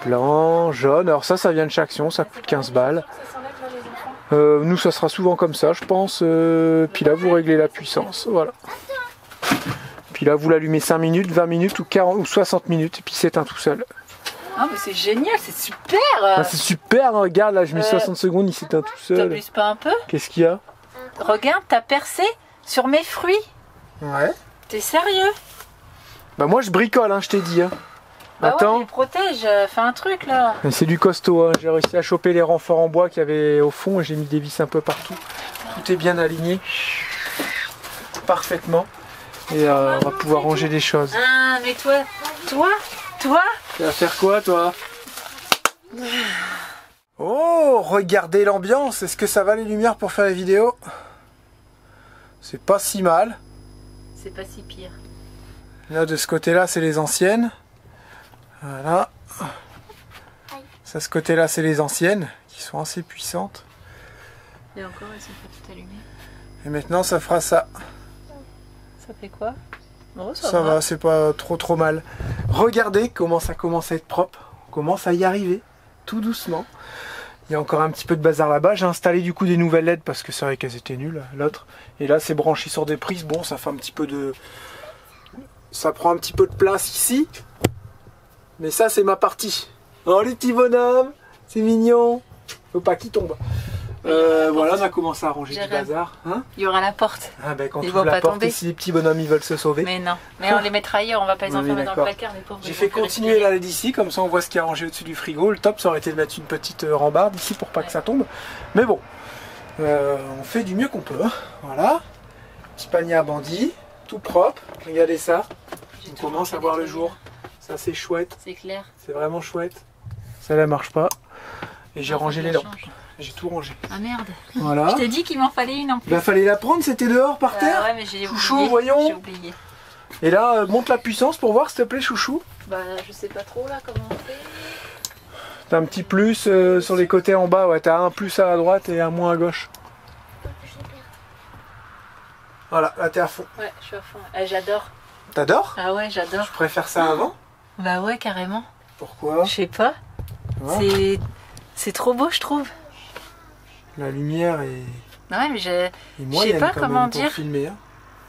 Speaker 1: Blanc, jaune. Alors ça vient de chaque action, ça coûte 15 balles.
Speaker 2: Ça s'enlève là, les enfants.
Speaker 1: Nous ça sera souvent comme ça je pense. Puis là vous réglez la puissance. Voilà. Puis là, vous l'allumez 5 minutes, 20 minutes ou 40 ou 60 minutes et puis il s'éteint tout seul.
Speaker 2: Ah mais c'est génial, c'est super.
Speaker 1: Ah, c'est super, hein, regarde, là je mets 60 secondes, il s'éteint tout seul.
Speaker 2: T'abuses pas un peu?
Speaker 1: Qu'est-ce qu'il y a?
Speaker 2: Regarde, t'as percé sur mes fruits.
Speaker 1: Ouais.
Speaker 2: T'es sérieux?
Speaker 1: Bah moi je bricole, hein, je t'ai dit. Hein.
Speaker 2: Bah
Speaker 1: attends.
Speaker 2: ouais, mais protège, fais un truc là.
Speaker 1: Mais c'est du costaud, hein. J'ai réussi à choper les renforts en bois qu'il y avait au fond et j'ai mis des vis un peu partout. Tout est bien aligné. Parfaitement. Et on va pouvoir ranger des choses.
Speaker 2: Ah mais toi.
Speaker 1: Tu vas faire quoi toi? Oh, regardez l'ambiance. Est-ce que ça va les lumières pour faire les vidéos? C'est pas si mal.
Speaker 2: C'est pas si pire.
Speaker 1: Là de ce côté là c'est les anciennes. Voilà. Ça, ce côté là c'est les anciennes qui sont assez puissantes.
Speaker 2: Et encore elles sont pas toutes allumées.
Speaker 1: Et maintenant ça fera ça.
Speaker 2: Ça fait quoi? Oh,
Speaker 1: ça va, c'est pas trop mal. Regardez comment ça commence à être propre. On commence à y arriver, tout doucement. Il y a encore un petit peu de bazar là-bas. J'ai installé du coup des nouvelles LED parce que c'est vrai qu'elles étaient nulles, l'autre. Et là c'est branché sur des prises. Bon, ça fait un petit peu de... Ça prend un petit peu de place ici. Mais ça c'est ma partie. Oh les petits bonhommes, c'est mignon. Faut pas qu'ils tombent. Voilà, on a commencé à ranger du bazar. Hein,
Speaker 2: il y aura la porte.
Speaker 1: Ah ben quand
Speaker 2: ils
Speaker 1: on ouvre
Speaker 2: vont
Speaker 1: la
Speaker 2: pas
Speaker 1: porte
Speaker 2: tomber.
Speaker 1: Et si les petits bonhommes ils veulent se sauver.
Speaker 2: Mais non, mais on les mettra ailleurs, on va pas les enfermer dans le placard, les pauvres.
Speaker 1: J'ai fait continuer la LED ici, comme ça on voit ce qu'il y a rangé au-dessus du frigo. Le top ça aurait été de mettre une petite rambarde ici pour pas que ça tombe. Mais bon, on fait du mieux qu'on peut. Hein. Voilà, petit panier à bandits, tout propre. Regardez ça, on commence à voir le jour. Ça c'est chouette.
Speaker 2: C'est clair.
Speaker 1: C'est vraiment chouette. Celle-là marche pas. Et j'ai rangé les lampes. J'ai tout rangé.
Speaker 2: Ah merde.
Speaker 1: Voilà.
Speaker 2: Je t'ai dit qu'il m'en fallait une en plus.
Speaker 1: Bah fallait la prendre, c'était dehors par terre.
Speaker 2: Ouais mais j'ai oublié.
Speaker 1: Chouchou, voyons.
Speaker 2: J'ai oublié.
Speaker 1: Et là, monte la puissance pour voir s'il te plaît, chouchou.
Speaker 2: Bah je sais pas trop là comment on fait.
Speaker 1: T'as un petit plus sur les côtés en bas, ouais. T'as un plus à droite et un moins à gauche. Voilà, là t'es à fond.
Speaker 2: Ouais, je suis à fond. J'adore.
Speaker 1: T'adores?
Speaker 2: Ah ouais, j'adore.
Speaker 1: Je préfère ça avant.
Speaker 2: Bah ouais, carrément.
Speaker 1: Pourquoi?
Speaker 2: Je sais pas. Ouais. C'est trop beau, je trouve.
Speaker 1: La lumière est...
Speaker 2: Ouais, mais je
Speaker 1: sais
Speaker 2: pas comment dire.
Speaker 1: Filmer, hein.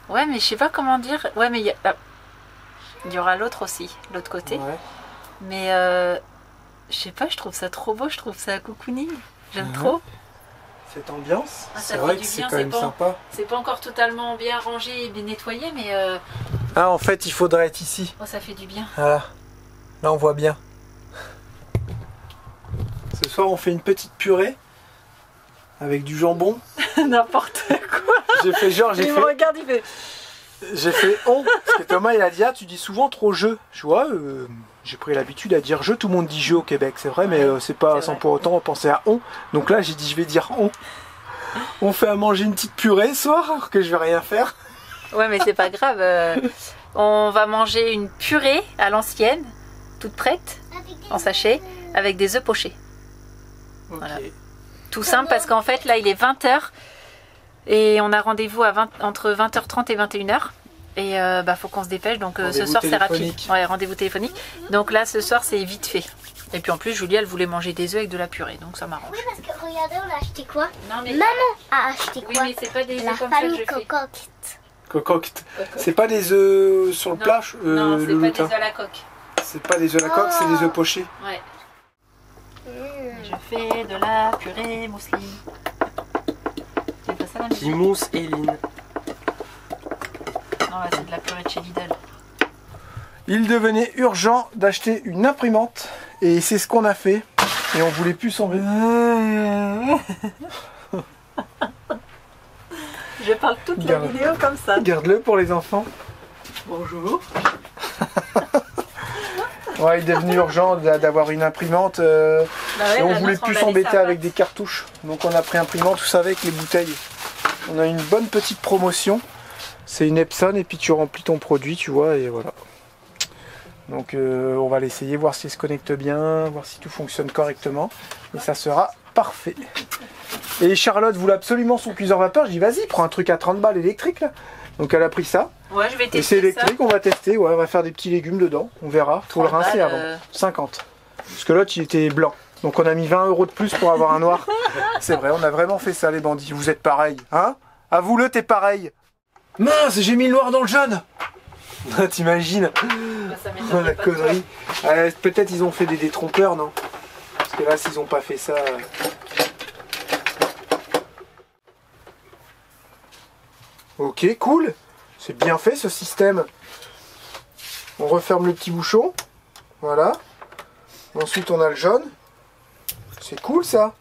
Speaker 2: Ouais, mais je sais pas comment dire. Ouais, mais il y aura l'autre aussi, l'autre côté.
Speaker 1: Ouais.
Speaker 2: Mais je sais pas, je trouve ça trop beau, je trouve ça cocooning. J'aime trop.
Speaker 1: Cette ambiance,
Speaker 2: c'est
Speaker 1: vrai que c'est quand même sympa.
Speaker 2: C'est pas encore totalement bien rangé et bien nettoyé, mais...
Speaker 1: Ah, en fait, il faudrait être ici.
Speaker 2: Oh, ça fait du bien.
Speaker 1: Voilà. Là, on voit bien. Ce soir, on fait une petite purée avec du jambon.
Speaker 2: N'importe quoi.
Speaker 1: J'ai fait genre,
Speaker 2: il me regarde, il fait...
Speaker 1: J'ai fait on. Parce que Thomas, il a dit, ah, tu dis souvent trop je. Je vois, j'ai pris l'habitude à dire je. Tout le monde dit je au Québec, c'est vrai, mais c'est pas sans pour autant penser à on. Donc là, j'ai dit, je vais dire on. On fait à manger une petite purée ce soir, alors que je vais rien faire.
Speaker 2: Ouais, mais c'est pas grave. On va manger une purée à l'ancienne, toute prête, en sachet, avec des œufs pochés.
Speaker 1: Okay.
Speaker 2: Voilà. Tout simple parce qu'en fait là il est 20h et on a rendez-vous entre 20h30 et 21h et faut qu'on se dépêche donc ce soir c'est rapide. Ouais, rendez-vous téléphonique. Donc là ce soir c'est vite fait. Et puis en plus Julie elle voulait manger des œufs avec de la purée donc ça m'arrange.
Speaker 4: Oui parce que regardez on a acheté quoi?
Speaker 2: Non, mais...
Speaker 4: Maman a acheté quoi?
Speaker 2: Oui mais c'est pas des œufs
Speaker 4: la
Speaker 2: comme ça que je
Speaker 4: famille
Speaker 2: fais.
Speaker 1: Cocotte. C'est pas des œufs sur le plat?
Speaker 2: Non, c'est pas des œufs à la coque.
Speaker 1: C'est pas des œufs à la coque, c'est des œufs pochés.
Speaker 2: Ouais. Je fais de la purée mousseline. C'est pas ça la musique?
Speaker 3: Qui mousse Eline.
Speaker 2: Non, là, c'est de la purée de chez Lidl.
Speaker 1: Il devenait urgent d'acheter une imprimante et c'est ce qu'on a fait. Et on voulait plus s'en
Speaker 2: Je parle toute la vidéo comme ça.
Speaker 1: Garde-le pour les enfants.
Speaker 2: Bonjour.
Speaker 1: Ouais, il est devenu urgent d'avoir une imprimante et on voulait plus s'embêter avec des cartouches. Donc on a pris imprimante, tout ça avec les bouteilles. On a une bonne petite promotion. C'est une Epson et puis tu remplis ton produit, tu vois, et voilà. Donc on va l'essayer, voir si elle se connecte bien, voir si tout fonctionne correctement. Et ça sera parfait. Et Charlotte voulait absolument son cuiseur vapeur. Je dis vas-y, prends un truc à 30 balles électrique là. Donc elle a pris ça.
Speaker 2: Ouais, je vais tester.
Speaker 1: Et c'est électrique, on va tester, ouais, on va faire des petits légumes dedans, on verra. Faut le rincer avant. 50. Parce que l'autre il était blanc. Donc on a mis 20 € de plus pour avoir un noir. C'est vrai, on a vraiment fait ça les bandits. Vous êtes pareils, hein? Avoue-le, t'es pareil. Mince, j'ai mis le noir dans le jaune. T'imagines?
Speaker 2: Ça
Speaker 1: Oh, la connerie. Peut-être ils ont fait des détrompeurs, non? Parce que là, s'ils ont pas fait ça... Ok, cool. C'est bien fait ce système. On referme le petit bouchon. Voilà. Ensuite, on a le jaune. C'est cool ça.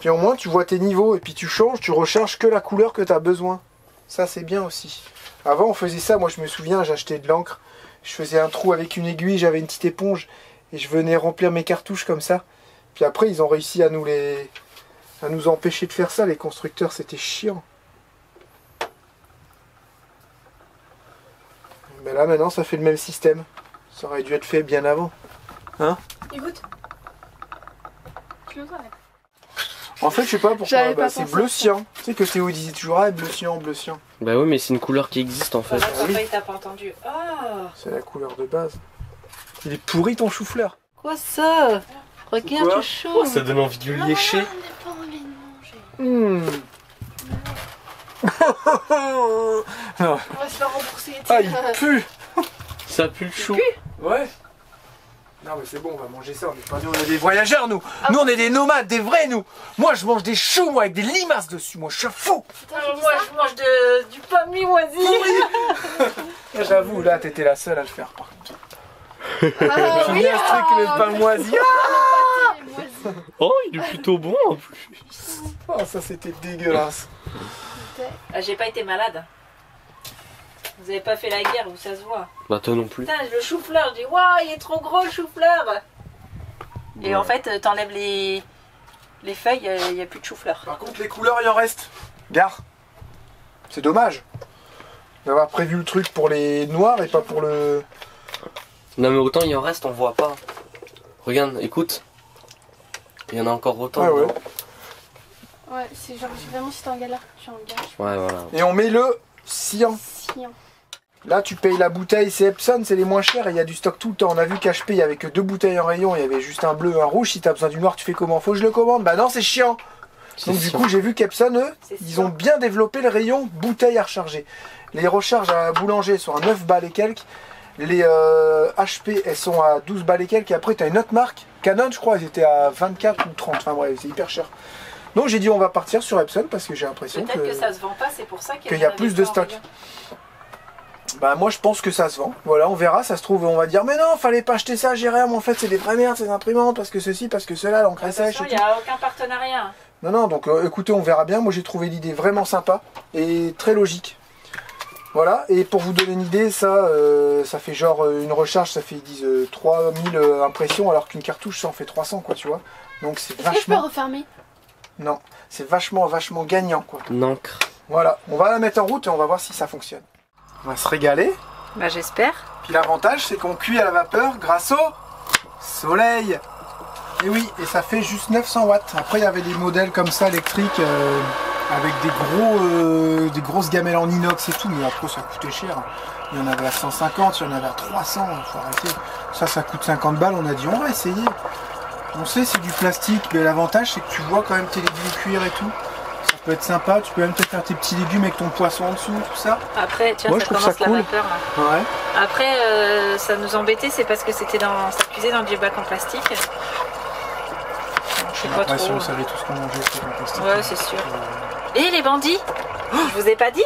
Speaker 1: Puis au moins, tu vois tes niveaux et puis tu changes, tu recharges que la couleur que tu as besoin. Ça, c'est bien aussi. Avant, on faisait ça. Moi, je me souviens, j'achetais de l'encre. Je faisais un trou avec une aiguille, j'avais une petite éponge et je venais remplir mes cartouches comme ça. Puis après, ils ont réussi à nous empêcher de faire ça. Les constructeurs, c'était chiant. Mais là, maintenant, ça fait le même système. Ça aurait dû être fait bien avant. Hein?
Speaker 5: Écoute. Tu l'entends là?
Speaker 1: En fait, je sais pas pourquoi.
Speaker 5: Pas
Speaker 1: c'est
Speaker 5: pensé
Speaker 1: bleu
Speaker 5: à ça.
Speaker 1: cyan. Tu sais que Théo disait toujours bleu cyan, bleu cyan.
Speaker 3: Bah oui, mais c'est une couleur qui existe en fait.
Speaker 2: Voilà,
Speaker 1: oui.
Speaker 2: papa, il t'a pas entendu. Ah,
Speaker 1: C'est la couleur de base. Il est pourri ton chou-fleur.
Speaker 2: quoi ça? Regarde,
Speaker 1: Quoi
Speaker 2: le chaud.
Speaker 3: Ça donne envie de le lécher.
Speaker 5: On n'a pas envie de manger.
Speaker 1: Non.
Speaker 5: On va se faire rembourser.
Speaker 1: Ah, il pue.
Speaker 3: Ça pue le chou.
Speaker 1: Ouais. Non mais c'est bon, on va manger ça. On est des voyageurs nous. Nous on est des nomades, des vrais nous. Moi je mange des choux moi avec des limaces dessus. Moi je suis fou.
Speaker 2: Moi, je mange du pain de mimoisie.
Speaker 1: J'avoue là t'étais la seule à le faire par contre.
Speaker 5: Ah,
Speaker 1: J'ai mis un truc le pain moisi.
Speaker 3: Oh, il est plutôt bon en plus.
Speaker 1: Oh ça c'était dégueulasse.
Speaker 2: Ah, j'ai pas été malade. Vous avez pas fait la guerre, où ça se voit.
Speaker 3: Bah toi non plus.
Speaker 2: Putain, le chou-fleur, je dis waouh, il est trop gros le chou-fleur. Et
Speaker 3: Ouais.
Speaker 2: en fait, t'enlèves les feuilles, il n'y a plus de chou-fleur.
Speaker 1: Par contre les couleurs il en reste. Gare. C'est dommage d'avoir prévu le truc pour les noirs et pas pour le...
Speaker 3: Non mais autant il en reste, on voit pas. Regarde, écoute. Il y en a encore autant.
Speaker 1: Ouais, ouais.
Speaker 3: dedans.
Speaker 5: Ouais, c'est genre vraiment si t'es en galère. Je suis en galère.
Speaker 3: Ouais, voilà.
Speaker 1: Et on met le cyan.
Speaker 5: Tiens.
Speaker 1: Là, tu payes la bouteille, c'est Epson, c'est les moins chers et il y a du stock tout le temps. On a vu qu'HP, il y avait que 2 bouteilles en rayon, il y avait juste un bleu, un rouge. Si t'as besoin du noir, tu fais comment? Faut que je le commande? Bah non, c'est chiant. Donc du coup, j'ai vu qu'Epson, eux,
Speaker 2: C'est
Speaker 1: ils
Speaker 2: chiant.
Speaker 1: ont bien développé le rayon bouteilles à recharger. Les recharges à boulanger sont à 9 balles et quelques. Les HP, elles sont à 12 balles et quelques. Et après, t'as une autre marque, Canon, je crois, elles étaient à 24 ou 30. Enfin bref, c'est hyper cher. Donc j'ai dit, on va partir sur Epson parce que j'ai l'impression
Speaker 2: Peut-être que ça se vend pas, c'est pour ça
Speaker 1: qu'il y a plus de stock. Bah moi je pense que ça se vend, voilà on verra, ça se trouve on va dire mais non fallait pas acheter ça Jérém, en fait c'est des vraies merdes ces imprimantes parce que ceci, parce que cela, l'encre est sèche et
Speaker 2: Il
Speaker 1: tout.
Speaker 2: n'y a aucun partenariat.
Speaker 1: Non donc écoutez on verra bien, moi j'ai trouvé l'idée vraiment sympa et très logique. Voilà, et pour vous donner une idée, ça fait genre une recharge, ça fait ils disent 3000 impressions alors qu'une cartouche ça en fait 300 quoi tu vois. Donc c'est
Speaker 5: Est-ce que je peux
Speaker 1: vachement...
Speaker 5: refermer?
Speaker 1: Non, c'est vachement gagnant quoi.
Speaker 3: N'encre.
Speaker 1: Voilà, on va la mettre en route et on va voir si ça fonctionne. On va se régaler.
Speaker 2: Bah j'espère.
Speaker 1: Puis l'avantage c'est qu'on cuit à la vapeur grâce au soleil. Et oui, et ça fait juste 900 watts. Après il y avait des modèles comme ça électriques avec des grosses gamelles en inox et tout, mais après ça coûtait cher. Il y en avait à 150, il y en avait à 300, faut arrêter. Ça coûte 50 balles, on a dit on va essayer. On sait c'est du plastique, mais l'avantage c'est que tu vois quand même tes légumes cuire et tout. Ça peut être sympa, tu peux même te faire tes petits légumes avec ton poisson en dessous, tout ça.
Speaker 2: Après, tiens,
Speaker 1: Moi,
Speaker 2: ça
Speaker 1: je trouve
Speaker 2: commence
Speaker 1: ça
Speaker 2: la
Speaker 1: cool.
Speaker 2: vapeur là.
Speaker 1: Ouais.
Speaker 2: Après, ça nous embêtait, c'est parce que ça cuisait dans du bac en plastique. Donc, je sais
Speaker 1: J'ai
Speaker 2: pas
Speaker 1: l'impression
Speaker 2: trop.
Speaker 1: que ça avait tout ce qu'on mangeait, c'est fantastique.
Speaker 2: Ouais, c'est sûr. Et les bandits? Je vous ai pas dit?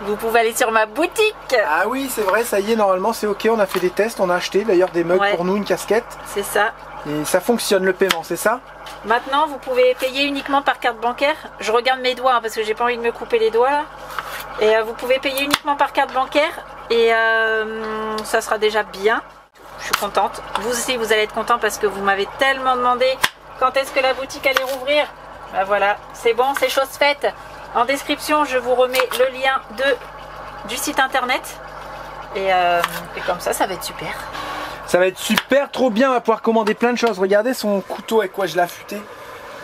Speaker 2: Vous pouvez aller sur ma boutique.
Speaker 1: Ah oui, c'est vrai, ça y est, normalement c'est ok, on a fait des tests, on a acheté d'ailleurs des mugs
Speaker 2: Ouais.
Speaker 1: pour nous, une casquette,
Speaker 2: C'est ça.
Speaker 1: et ça fonctionne le paiement, c'est ça?
Speaker 2: Maintenant, vous pouvez payer uniquement par carte bancaire. Je regarde mes doigts hein, parce que j'ai pas envie de me couper les doigts là. Et vous pouvez payer uniquement par carte bancaire et ça sera déjà bien. Je suis contente. Vous aussi, vous allez être content parce que vous m'avez tellement demandé quand est-ce que la boutique allait rouvrir. Bah voilà, c'est bon, c'est chose faite. En description, je vous remets le lien du site internet. Et comme ça va être super.
Speaker 1: Ça va être super, trop bien, on va pouvoir commander plein de choses. Regardez son couteau avec quoi je l'ai affûté.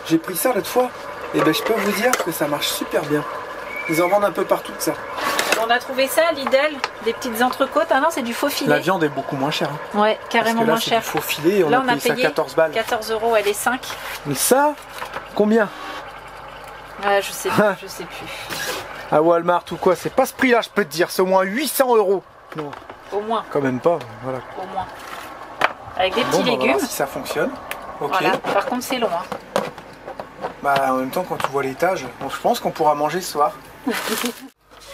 Speaker 1: J'ai pris ça l'autre fois, et ben je peux vous dire que ça marche super bien. Ils en vendent un peu partout de ça.
Speaker 2: On a trouvé ça à Lidl, des petites entrecôtes. Ah non, c'est du faux filet.
Speaker 1: La viande est beaucoup moins chère. Hein.
Speaker 2: Ouais, carrément
Speaker 1: Parce que là,
Speaker 2: moins
Speaker 1: c'est
Speaker 2: cher.
Speaker 1: du faux filet, on
Speaker 2: Là,
Speaker 1: a payé ça 14 balles.
Speaker 2: 14 €, elle est 5.
Speaker 1: Mais ça, combien?
Speaker 2: Je sais plus.
Speaker 1: à Walmart ou quoi, c'est pas ce prix là, je peux te dire, c'est au moins 800 €. Non,
Speaker 2: Au moins,
Speaker 1: quand même pas, voilà.
Speaker 2: au moins. Avec des
Speaker 1: Bon,
Speaker 2: petits
Speaker 1: on va
Speaker 2: légumes.
Speaker 1: voir si ça fonctionne. Ok.
Speaker 2: Voilà. Par contre, c'est long. Hein.
Speaker 1: Bah en même temps, quand tu vois l'étage, bon, je pense qu'on pourra manger ce soir.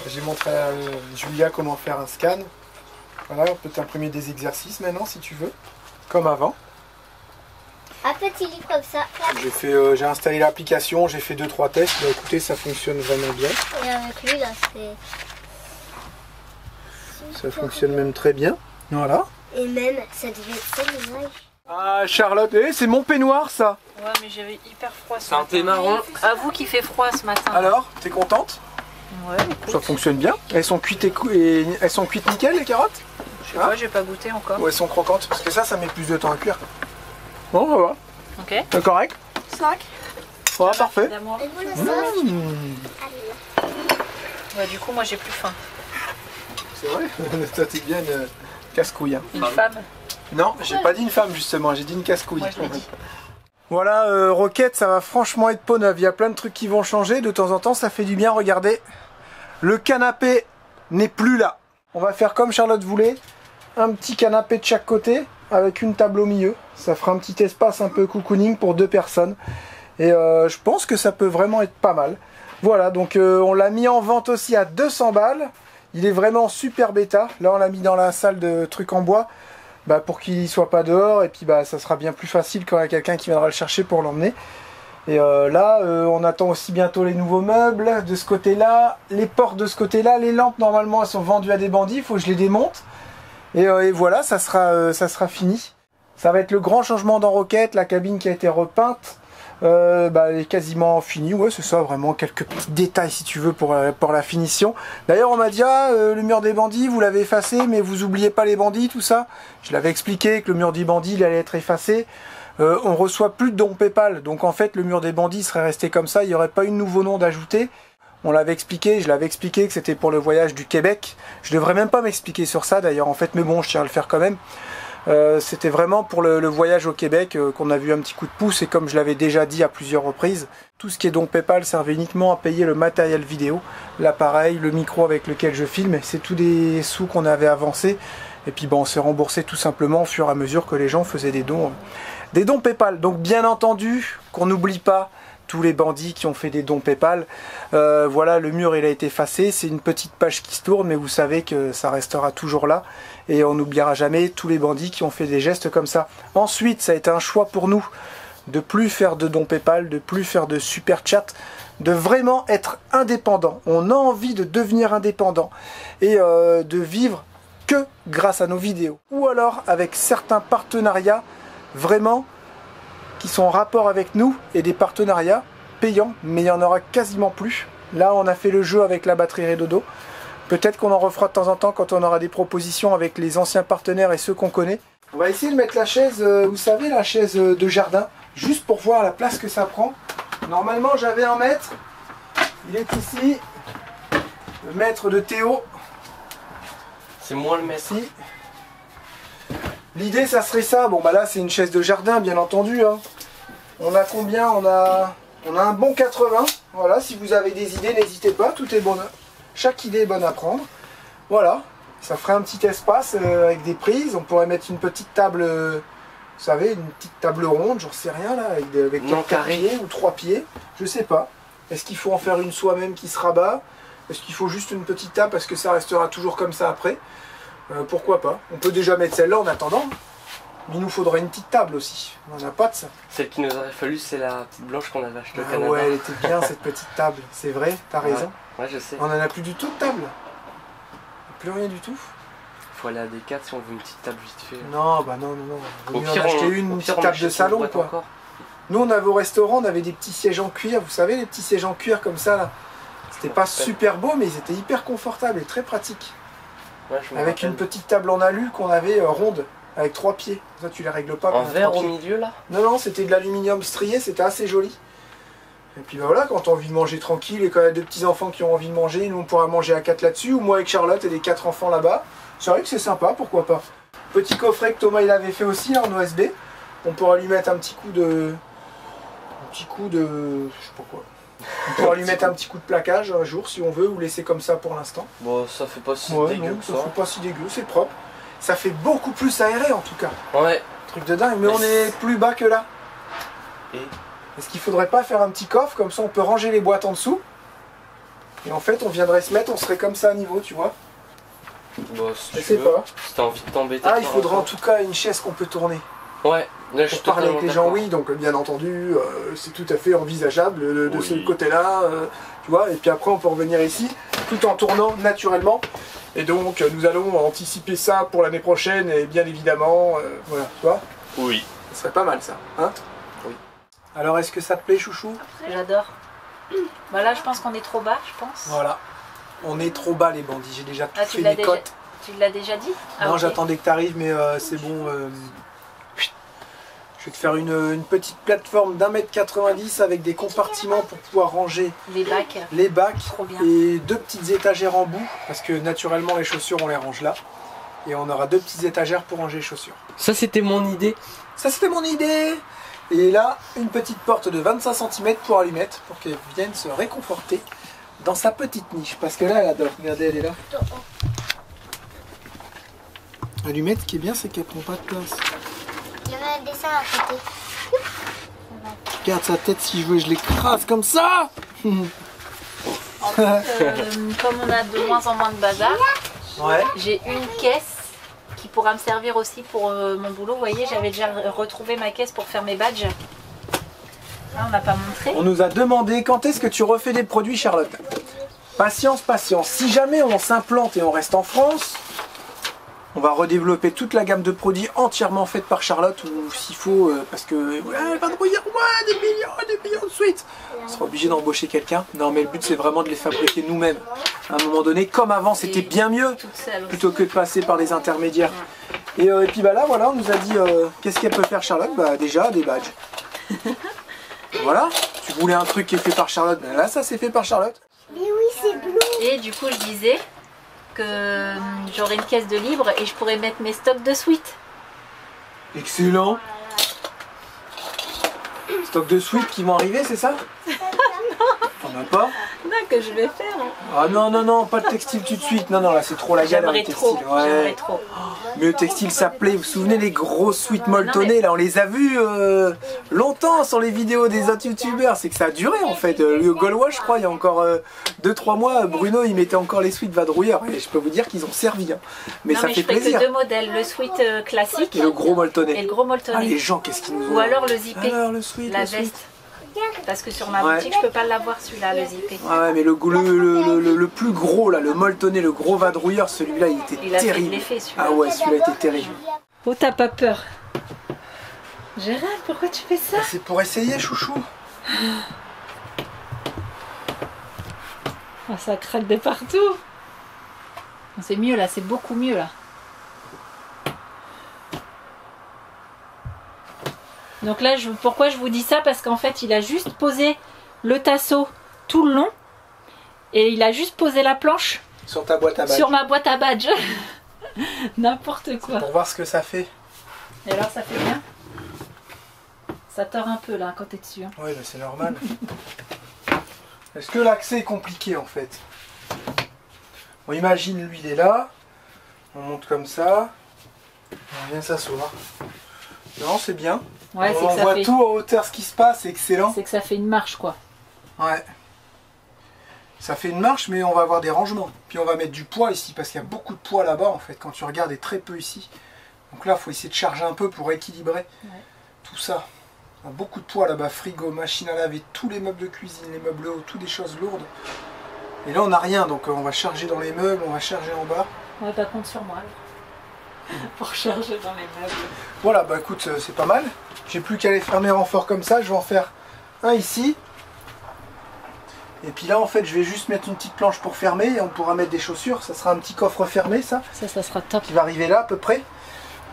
Speaker 1: J'ai montré à Julia comment faire un scan. Voilà, on peut t'imprimer des exercices maintenant si tu veux, comme avant.
Speaker 4: Un petit livre comme ça.
Speaker 1: J'ai installé l'application, j'ai fait 2-3 tests. Bah, écoutez, ça fonctionne vraiment bien.
Speaker 4: Et avec lui là, c'est.
Speaker 1: Ça fonctionne même très bien. Voilà.
Speaker 4: Et même, ça devait être ça l'image.
Speaker 1: Ah Charlotte, c'est mon peignoir ça.
Speaker 2: Ouais, mais j'avais hyper froid ce
Speaker 3: C'est un
Speaker 2: matin.
Speaker 3: thé marron.
Speaker 2: Avoue qu'il fait froid ce matin.
Speaker 1: Alors, t'es contente?
Speaker 2: Ouais, écoute.
Speaker 1: Ça fonctionne bien. Elles sont cuites et elles sont cuites nickel les carottes?
Speaker 2: Je sais pas, j'ai pas goûté encore.
Speaker 1: Ou elles sont croquantes? Parce que ça met plus de temps à cuire. Bon, ça va.
Speaker 2: Ok.
Speaker 1: C'est correct?
Speaker 5: 5.
Speaker 1: Ouais, parfait.
Speaker 2: C'est à moi.
Speaker 4: Et vous la sauce?
Speaker 2: Ouais, du coup, moi j'ai plus faim.
Speaker 1: C'est vrai. Toi, t'es bien une casse-couille. Hein.
Speaker 2: Une femme.
Speaker 1: Non, j'ai pas dit une femme justement, j'ai dit une casse-couille.
Speaker 2: Moi je l'ai dit.
Speaker 1: Voilà, Roquette, ça va franchement être peau neuve. Il y a plein de trucs qui vont changer. De temps en temps, ça fait du bien. Regardez, le canapé n'est plus là. On va faire comme Charlotte voulait. Un petit canapé de chaque côté avec une table au milieu. Ça fera un petit espace un peu cocooning pour 2 personnes. Et je pense que ça peut vraiment être pas mal. Voilà, donc on l'a mis en vente aussi à 200 balles. Il est vraiment super bêta. Là, on l'a mis dans la salle de trucs en bois. Bah, pour qu'il soit pas dehors, et puis bah, ça sera bien plus facile quand il y a quelqu'un qui viendra le chercher pour l'emmener. Et là, on attend aussi bientôt les nouveaux meubles de ce côté-là, les portes de ce côté-là, les lampes normalement elles sont vendues à des bandits, il faut que je les démonte. Et voilà, ça sera fini. Ça va être le grand changement dans Roquette, la cabine qui a été repeinte. Elle est quasiment finie, ouais c'est ça, vraiment quelques petits détails si tu veux pour la finition. D'ailleurs on m'a dit le mur des bandits vous l'avez effacé mais vous oubliez pas les bandits tout ça. Je l'avais expliqué que le mur des bandits il allait être effacé. On reçoit plus de dons Paypal, donc en fait le mur des bandits serait resté comme ça, il n'y aurait pas eu de nouveau nom d'ajouter. On l'avait expliqué, je l'avais expliqué que c'était pour le voyage du Québec. Je devrais même pas m'expliquer sur ça d'ailleurs en fait, mais bon je tiens à le faire quand même. C'était vraiment pour le voyage au Québec qu'on a vu un petit coup de pouce, et comme je l'avais déjà dit à plusieurs reprises, tout ce qui est don Paypal servait uniquement à payer le matériel vidéo, l'appareil, le micro avec lequel je filme, c'est tous des sous qu'on avait avancés, et puis on s'est remboursé tout simplement au fur et à mesure que les gens faisaient des dons Paypal. Donc bien entendu qu'on n'oublie pas tous les bandits qui ont fait des dons Paypal. Voilà, le mur il a été effacé, c'est une petite page qui se tourne, mais vous savez que ça restera toujours là, et on n'oubliera jamais tous les bandits qui ont fait des gestes comme ça. Ensuite, ça a été un choix pour nous de plus faire de dons Paypal, de plus faire de super chat, de vraiment être indépendant. On a envie de devenir indépendant et de vivre que grâce à nos vidéos, ou alors avec certains partenariats vraiment qui sont en rapport avec nous, et des partenariats payants, mais il n'y en aura quasiment plus. Là on a fait le jeu avec la batterie Redodo, peut-être qu'on en refera de temps en temps quand on aura des propositions avec les anciens partenaires et ceux qu'on connaît. On va essayer de mettre la chaise, vous savez, la chaise de jardin, juste pour voir la place que ça prend. Normalement j'avais un mètre, il est ici, le mètre de Théo.
Speaker 3: C'est moins le mètre.
Speaker 1: Ici. L'idée ça serait ça, bon bah là c'est une chaise de jardin bien entendu, hein. On a combien? On a un bon 80, voilà, si vous avez des idées n'hésitez pas, tout est bon, chaque idée est bonne à prendre. Voilà, ça ferait un petit espace avec des prises, on pourrait mettre une petite table, vous savez, une petite table ronde, j'en sais rien là, avec 4 pieds ou 3 pieds, je sais pas. Est-ce qu'il faut en faire une soi-même qui se rabat? Est-ce qu'il faut juste une petite table parce que ça restera toujours comme ça après? Pourquoi pas? On peut déjà mettre celle-là en attendant. Mais il nous faudrait une petite table aussi. On n'en a pas de ça.
Speaker 3: Celle qui nous aurait fallu, c'est la petite blanche qu'on avait achetée au Canada.
Speaker 1: Ouais, elle était bien cette petite table. C'est vrai, t'as raison.
Speaker 3: Ouais, je sais.
Speaker 1: On n'en a plus du tout de table. Plus rien du tout.
Speaker 3: Il faut aller à Decat si on veut une petite table vite fait.
Speaker 1: Non, bah non. Vaut
Speaker 3: Au
Speaker 1: mieux
Speaker 3: pire,
Speaker 1: en acheter une petite table de salon quoi.
Speaker 3: Encore.
Speaker 1: Nous on avait au restaurant, on avait des petits sièges en cuir. Vous savez, les petits sièges en cuir comme ça là. C'était pas super beau, mais ils étaient hyper confortables et très pratiques.
Speaker 3: Ouais,
Speaker 1: avec une petite table en alu qu'on avait ronde, avec 3 pieds. Ça tu les règles pas.
Speaker 3: En verre au milieu là?
Speaker 1: Non, c'était de l'aluminium strié, c'était assez joli. Et puis bah voilà, quand on a envie de manger tranquille et quand il y a 2 petits enfants qui ont envie de manger, nous on pourra manger à 4 là-dessus, ou moi avec Charlotte et les 4 enfants là-bas. C'est vrai que c'est sympa, pourquoi pas. Petit coffret que Thomas il avait fait aussi là en OSB. On pourra lui mettre un petit coup de... je sais pas quoi. On pourra lui mettre un petit coup de plaquage un jour si on veut, ou laisser comme ça pour l'instant.
Speaker 3: Bon, ça fait pas si
Speaker 1: Ouais,
Speaker 3: dégueu
Speaker 1: non,
Speaker 3: que
Speaker 1: ça
Speaker 3: ça.
Speaker 1: fait pas si dégueu, c'est propre. Ça fait beaucoup plus aéré en tout cas.
Speaker 3: Ouais.
Speaker 1: Truc de dingue, mais on est plus bas que là.
Speaker 3: Et
Speaker 1: Est-ce qu'il faudrait pas faire un petit coffre, comme ça on peut ranger les boîtes en dessous? Et en fait on viendrait se mettre, on serait comme ça à niveau, tu vois.
Speaker 3: bah, si
Speaker 1: Je
Speaker 3: tu
Speaker 1: sais
Speaker 3: veux,
Speaker 1: pas.
Speaker 3: si t'as envie de t'embêter.
Speaker 1: Ah, il
Speaker 3: par
Speaker 1: faudra en
Speaker 3: rapport.
Speaker 1: tout cas une chaise qu'on peut tourner.
Speaker 3: Ouais, là je suis
Speaker 1: Pour parler avec
Speaker 3: totalement
Speaker 1: les gens,
Speaker 3: d'accord.
Speaker 1: oui, donc bien entendu, c'est tout à fait envisageable de
Speaker 3: Oui.
Speaker 1: ce côté-là, tu vois, et puis après on peut revenir ici, tout en tournant naturellement. Et donc nous allons anticiper ça pour l'année prochaine, et bien évidemment, voilà, tu vois,
Speaker 3: Oui.
Speaker 1: ça serait pas mal ça, hein?
Speaker 3: Oui.
Speaker 1: Alors est-ce que ça te plaît, chouchou?
Speaker 2: J'adore. Bah là, je pense qu'on est trop bas, je pense.
Speaker 1: Voilà, on est trop bas les bandits, j'ai déjà tout
Speaker 2: Ah,
Speaker 1: fait mes cotes.
Speaker 2: Tu l'as déjà dit? Ah,
Speaker 1: Non,
Speaker 2: ok.
Speaker 1: j'attendais que tu arrives, mais c'est bon. Je vais te faire une petite plateforme d'1,90 m avec des compartiments pour pouvoir ranger
Speaker 2: Les bacs.
Speaker 1: les bacs
Speaker 2: Trop bien.
Speaker 1: et 2 petites étagères en bout, parce que naturellement les chaussures on les range là. Et on aura 2 petites étagères pour ranger les chaussures.
Speaker 3: Ça c'était mon idée.
Speaker 1: Ça c'était mon idée! Et là, une petite porte de 25 cm pour allumette, pour qu'elle vienne se réconforter dans sa petite niche. Parce que là, elle adore. Regardez, elle est là. Allumette, ce qui est bien, c'est qu'elle prend pas de place.
Speaker 4: Il y avait un dessin à côté.
Speaker 1: Regarde sa tête, si je veux, je l'écrase comme ça!
Speaker 2: En fait, comme on a de moins en moins de bazar,
Speaker 1: Ouais.
Speaker 2: j'ai une caisse qui pourra me servir aussi pour mon boulot. Vous voyez, j'avais déjà retrouvé ma caisse pour faire mes badges. Là, on n'a pas montré.
Speaker 1: On nous a demandé quand est-ce que tu refais des produits, Charlotte. Patience, patience. Si jamais on s'implante et on reste en France, on va redévelopper toute la gamme de produits entièrement faite par Charlotte, ou s'il faut, parce que ouais, elle va drouiller, ouais, des millions de suites. On sera obligé d'embaucher quelqu'un. Non, mais le but c'est vraiment de les fabriquer nous-mêmes. À un moment donné, comme avant, c'était bien mieux,
Speaker 2: Toute seule aussi.
Speaker 1: plutôt que de passer par les intermédiaires. Et puis bah là, voilà, on nous a dit qu'est-ce qu'elle peut faire, Charlotte? Bah déjà des badges. Voilà, tu voulais un truc qui est fait par Charlotte, ben là ça c'est fait par Charlotte.
Speaker 4: Mais oui, c'est bleu.
Speaker 2: Et du coup, je disais que j'aurais une caisse de libre et je pourrais mettre mes stocks de suites.
Speaker 1: Excellent. Stock de suites qui vont arriver, c'est ça? On n'a pas?
Speaker 2: Non, que je vais faire.
Speaker 1: Ah non, non, non, pas de textile tout de suite. Non, non, là c'est trop la galère le
Speaker 2: J'aimerais trop.
Speaker 1: textile.
Speaker 2: J'aimerais
Speaker 1: Ouais.
Speaker 2: trop.
Speaker 1: Mais le textile ça plaît. Vous vous souvenez les grosses suites molletonnées là, on les a vus longtemps sur les vidéos des autres youtubeurs. C'est que ça a duré en fait. Le Gaulois, je crois, il y a encore 2-3 mois, Bruno il mettait encore les suites vadrouilleurs. Et je peux vous dire qu'ils ont servi. Hein. Mais
Speaker 2: Non,
Speaker 1: ça
Speaker 2: mais
Speaker 1: fait
Speaker 2: je fais
Speaker 1: plaisir.
Speaker 2: que 2 modèles, le sweat classique
Speaker 1: Et le gros molletonné.
Speaker 2: et le gros
Speaker 1: Ah,
Speaker 2: molletonné.
Speaker 1: les gens, qu'est-ce qu'ils nous ont.
Speaker 2: Ou alors le zippé,
Speaker 1: Alors le sweat,
Speaker 2: la
Speaker 1: le sweat.
Speaker 2: veste. Parce que sur ma
Speaker 1: Ouais.
Speaker 2: boutique, je peux pas l'avoir celui-là, le zippé.
Speaker 1: Ouais, mais le plus gros là, le molletonné, le gros vadrouilleur, celui-là il était
Speaker 2: Il a fait de
Speaker 1: terrible.
Speaker 2: l'effet celui-là.
Speaker 1: Ah ouais, celui-là était terrible.
Speaker 2: Oh, t'as pas peur? Gérald, pourquoi tu fais ça?
Speaker 1: C'est pour essayer, chouchou.
Speaker 2: Oh, ça craque de partout. C'est mieux là, c'est beaucoup mieux là. Donc là, pourquoi je vous dis ça? Parce qu'en fait, il a juste posé le tasseau tout le long et il a juste posé la planche
Speaker 1: Sur ta boîte à badge.
Speaker 2: sur ma boîte à badge. N'importe quoi.
Speaker 1: Pour voir ce que ça fait.
Speaker 2: Et alors, ça fait bien? Ça tord un peu là quand t'es dessus. Hein.
Speaker 1: Oui, mais c'est normal. Est-ce que l'accès est compliqué en fait? On imagine lui il est là. On monte comme ça. On vient s'asseoir. Non, c'est bien.
Speaker 2: Ouais, c'est
Speaker 1: On
Speaker 2: que ça
Speaker 1: voit
Speaker 2: fait.
Speaker 1: tout en hauteur ce qui se passe, c'est excellent.
Speaker 2: C'est que ça fait une marche quoi.
Speaker 1: Ouais. Ça fait une marche, mais on va avoir des rangements. Puis on va mettre du poids ici, parce qu'il y a beaucoup de poids là-bas en fait, quand tu regardes, et très peu ici. Donc là, il faut essayer de charger un peu pour équilibrer tout ça. Il y a beaucoup de poids là-bas, frigo, machine à laver, tous les meubles de cuisine, les meubles hauts, toutes des choses lourdes. Et là, on n'a rien, donc on va charger dans les meubles, on va charger en bas.
Speaker 2: Ouais, pas compte sur moi alors. Pour charger dans les meubles.
Speaker 1: Voilà, bah écoute, c'est pas mal. J'ai plus qu'à les faire mes renforts comme ça, je vais en faire un ici. Et puis là, en fait, je vais juste mettre une petite planche pour fermer et on pourra mettre des chaussures. Ça sera un petit coffre fermé, ça,
Speaker 2: Ça sera top.
Speaker 1: qui va arriver là à peu près.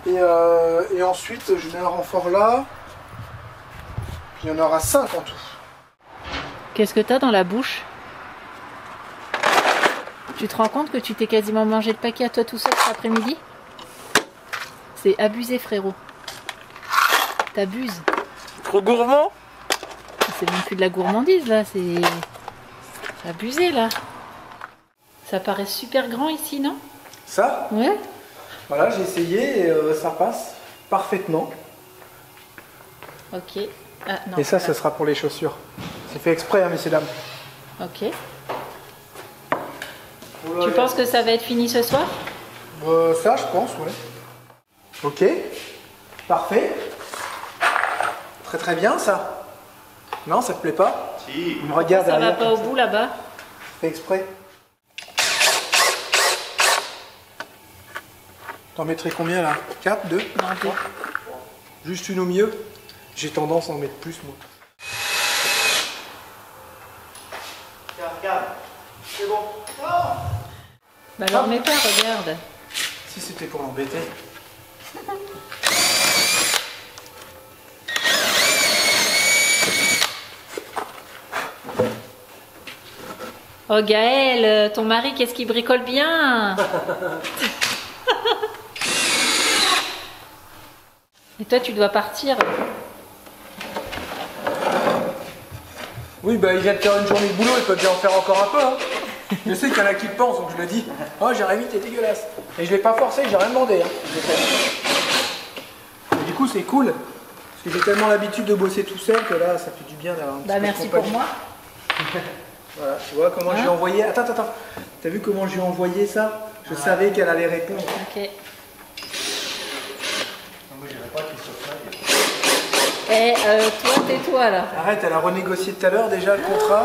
Speaker 1: Et ensuite, je mets un renfort là. Puis il y en aura 5 en tout.
Speaker 2: Qu'est-ce que t'as dans la bouche? Tu te rends compte que tu t'es quasiment mangé le paquet à toi tout seul cet après-midi? C'est abusé frérot. T'abuses.
Speaker 3: Trop gourmand?
Speaker 2: C'est même plus de la gourmandise là, c'est abusé là. Ça paraît super grand ici, non?
Speaker 1: Ça?
Speaker 2: Ouais.
Speaker 1: Voilà, j'ai essayé et ça passe parfaitement.
Speaker 2: Ok. Ah, non,
Speaker 1: Et ça, ce sera pour les chaussures. C'est fait exprès, hein, messieurs, dames.
Speaker 2: Ok. Tu penses que ça va être fini ce soir?
Speaker 1: Ça, je pense, ouais. Ok. Parfait. Très très bien, ça. Non, ça te plaît pas?
Speaker 6: Si.
Speaker 1: Il me regarde
Speaker 2: Ça va
Speaker 1: derrière,
Speaker 2: pas
Speaker 1: comme
Speaker 2: au
Speaker 1: ça.
Speaker 2: bout là-bas?
Speaker 1: Fait exprès. T'en mettrais combien là? 4, 2?
Speaker 2: Non, 2.
Speaker 1: Juste une au milieu? J'ai tendance à en mettre plus, moi.
Speaker 6: Tiens, regarde. C'est bon.
Speaker 2: Bah alors mets pas, regarde.
Speaker 1: Si c'était pour l'embêter.
Speaker 2: Oh Gaël, ton mari, qu'est-ce qu'il bricole bien? Et toi, tu dois partir.
Speaker 1: Oui, bah il vient de faire une journée de boulot, il peut bien en faire encore un peu. Hein. Je sais qu'il y en a qui le pensent, donc je le dis. Oh, Jérémy, t'es dégueulasse. Et je l'ai pas forcé, j'ai rien demandé. Hein. Je l'ai fait. Et du coup, c'est cool. Parce que j'ai tellement l'habitude de bosser tout seul que là, ça fait du bien d'avoir un petit
Speaker 2: Bah
Speaker 1: peu de
Speaker 2: merci pour
Speaker 1: compagnie.
Speaker 2: moi.
Speaker 1: Voilà, tu vois comment j'ai envoyé. Attends. T'as vu comment j'ai envoyé ça? Je savais qu'elle allait répondre.
Speaker 2: Ok.
Speaker 6: Moi, j'irai pas Christophe.
Speaker 2: Et toi, tais-toi là.
Speaker 1: Arrête, elle a renégocié tout à l'heure déjà le contrat.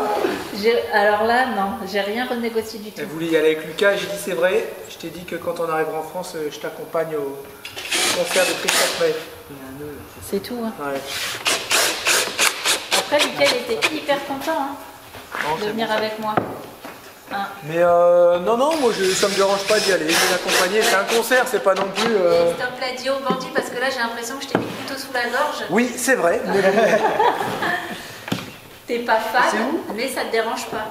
Speaker 2: Alors là, non, j'ai rien renégocié du tout.
Speaker 1: Elle voulait y aller avec Lucas, j'ai dit c'est vrai. Je t'ai dit que quand on arrivera en France, je t'accompagne au concert de Christophe Maé.
Speaker 2: C'est tout. Hein.
Speaker 1: Ouais.
Speaker 2: Après, Lucas, il était hyper content hein,
Speaker 1: Non,
Speaker 2: de
Speaker 1: c'est
Speaker 2: venir
Speaker 1: bon, ça.
Speaker 2: avec moi. Hein.
Speaker 1: Mais non, moi ça me dérange pas d'y aller, je vais l'accompagner. C'est un concert, c'est pas non plus.
Speaker 2: Stop l'a dit au bandit parce que là, j'ai l'impression que je t'ai mis le couteau sous la gorge.
Speaker 1: Oui, c'est vrai. Mais bon,
Speaker 2: T'es pas
Speaker 1: C'est
Speaker 2: fan,
Speaker 1: où
Speaker 2: mais ça te dérange pas.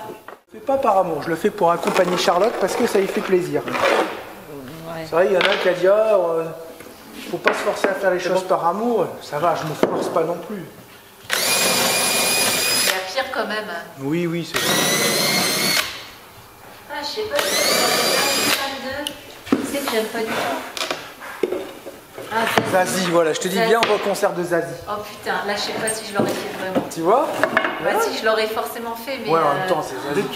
Speaker 1: je le fais pas par amour, je le fais pour accompagner Charlotte parce que ça lui fait plaisir.
Speaker 2: Ouais.
Speaker 1: C'est vrai, il y en a qui a dit faut pas se forcer à faire les choses par amour. Ça va, je me force pas non plus.
Speaker 2: Il y a pire quand même.
Speaker 1: Oui, c'est vrai.
Speaker 2: Ah, je sais pas si c'est fan de. Tu sais que j'aime pas du tout. Ah,
Speaker 1: Zazie, voilà, je te dis
Speaker 2: Zazie.
Speaker 1: bien, on va au concert de Zazie.
Speaker 2: Oh putain, là, je sais pas si je l'aurais fait vraiment.
Speaker 1: Tu vois?
Speaker 2: Bah, si, je l'aurais forcément fait, mais.
Speaker 1: Ouais, en même temps, c'est Zazie.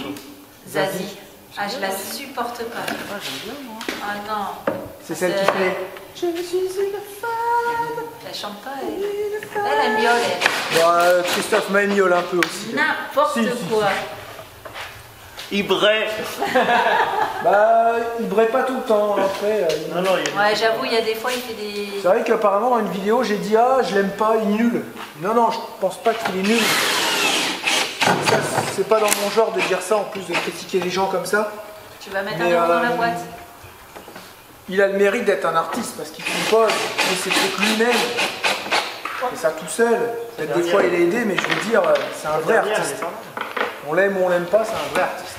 Speaker 2: Zazie. Ah, je la supporte pas.
Speaker 6: Ah, j'aime bien, moi.
Speaker 2: Ah non.
Speaker 1: C'est celle qui fait.
Speaker 2: Je suis une femme. Elle chante pas, elle miaule, elle.
Speaker 1: Bon, Christophe Maé miaule un peu aussi.
Speaker 2: N'importe
Speaker 1: Si,
Speaker 2: quoi.
Speaker 6: Ibray.
Speaker 1: Bah, il brille pas tout le temps. Après,
Speaker 6: Non, non, il y a
Speaker 2: Ouais, j'avoue, il y a des fois, il fait des.
Speaker 1: c'est vrai qu'apparemment dans une vidéo, j'ai dit je l'aime pas, il est nul. Non, je pense pas qu'il est nul. Ça, c'est pas dans mon genre de dire ça en plus de critiquer les gens comme ça.
Speaker 2: Tu vas mettre
Speaker 1: Mais,
Speaker 2: un euro dans la boîte.
Speaker 1: Il a le mérite d'être un artiste parce qu'il compose, il fait ses trucs lui-même. Il fait ça tout seul. Peut-être des fois il est aidé, mais je veux dire, c'est un vrai
Speaker 6: dernière, elle
Speaker 1: artiste.
Speaker 6: est pas mal.
Speaker 1: On l'aime ou on l'aime pas, c'est un vrai artiste.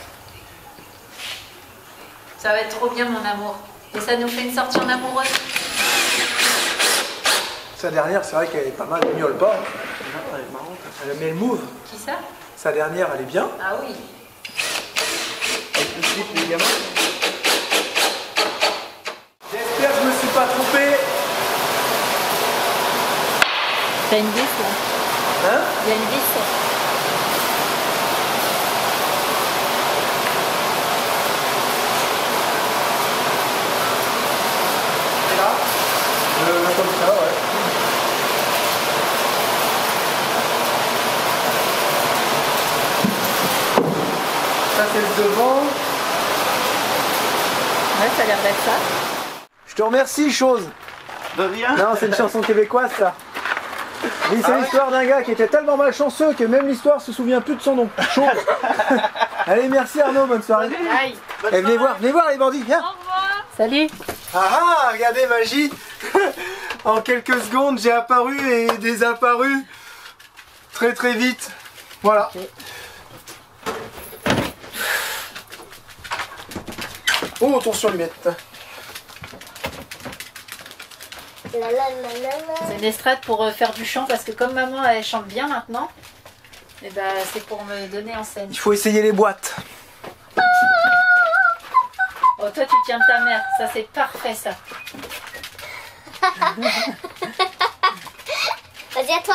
Speaker 2: Ça va être trop bien, mon amour. Et ça nous fait une sortie en amoureuse.
Speaker 1: Sa dernière, c'est vrai qu'elle est pas mal, elle miaule pas. Hein.
Speaker 6: Non, elle est marrante.
Speaker 1: Elle met le move.
Speaker 2: Qui ça?
Speaker 1: Sa dernière, elle est bien.
Speaker 2: Ah oui.
Speaker 6: Avec le slip, les gamins.
Speaker 1: J'espère que je me suis pas trompé.
Speaker 2: T'as une vis là?
Speaker 1: Hein?
Speaker 2: Il y a une vis.
Speaker 1: Là, comme ça, ouais. Ça, c'est le devant.
Speaker 2: Ouais, ça a l'air d'être ça.
Speaker 1: Je te remercie, chose.
Speaker 6: De rien.
Speaker 1: Non, c'est une chanson québécoise, ça. Oui, c'est l'histoire d'un gars qui était tellement malchanceux que même l'histoire se souvient plus de son nom. Chose. Allez, merci Arnaud, bonne soirée.
Speaker 2: Aïe.
Speaker 1: Eh, venez voir les bandits, viens.
Speaker 2: Salut.
Speaker 1: Ah, regardez, magie. En quelques secondes, j'ai apparu et désapparu très très vite. Voilà. Oh, attention, lunettes.
Speaker 4: La la la la la.
Speaker 2: C'est une estrade pour faire du chant parce que comme maman elle chante bien maintenant, Et ben c'est pour me donner en scène.
Speaker 1: Il faut essayer les boîtes.
Speaker 2: Oh toi tu tiens ta mère, ça c'est parfait ça.
Speaker 4: Vas-y à toi.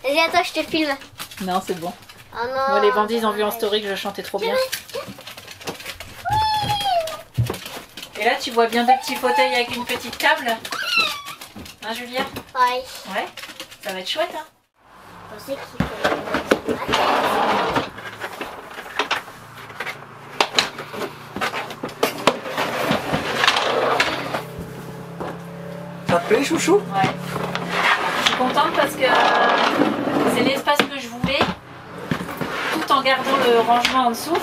Speaker 4: Vas-y à toi, je te filme.
Speaker 2: Non c'est bon.
Speaker 4: Oh non.
Speaker 2: Moi les bandits ils ont vu en story que je chantais trop bien. Et là tu vois bien deux petits fauteuils avec une petite table. Hein Julia?
Speaker 4: Ouais.
Speaker 2: Ouais. Ça va être chouette hein.
Speaker 4: Je pensais qu'il fallait...
Speaker 1: Ça te plaît, chouchou?
Speaker 2: Ouais. Je suis contente parce que c'est l'espace que je voulais, tout en gardant le rangement en dessous.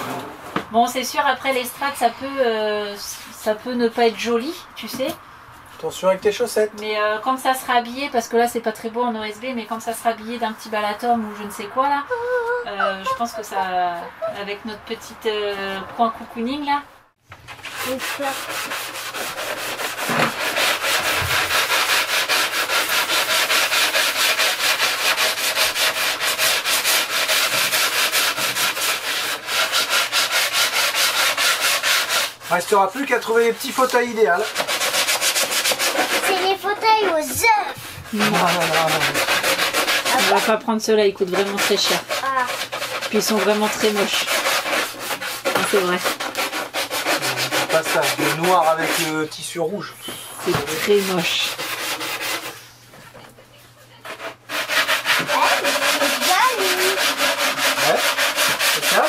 Speaker 2: Bon, c'est sûr, après l'estrade, ça peut ne pas être joli, tu sais.
Speaker 1: Attention avec tes chaussettes.
Speaker 2: Mais quand ça sera habillé, parce que là, c'est pas très beau en OSB, mais quand ça sera habillé d'un petit balatom ou je ne sais quoi, là, je pense que ça, avec notre petite coin cocooning, là.
Speaker 1: Restera plus qu'à trouver les petits fauteuils idéaux.
Speaker 4: C'est les fauteuils aux œufs.
Speaker 2: On va pas prendre ceux-là, ils coûtent vraiment très cher.
Speaker 4: Ah.
Speaker 2: Puis ils sont vraiment très moches. C'est vrai.
Speaker 1: Pas ça, le noir avec le tissu rouge.
Speaker 2: C'est très moche.
Speaker 1: Ouais, c'est ça.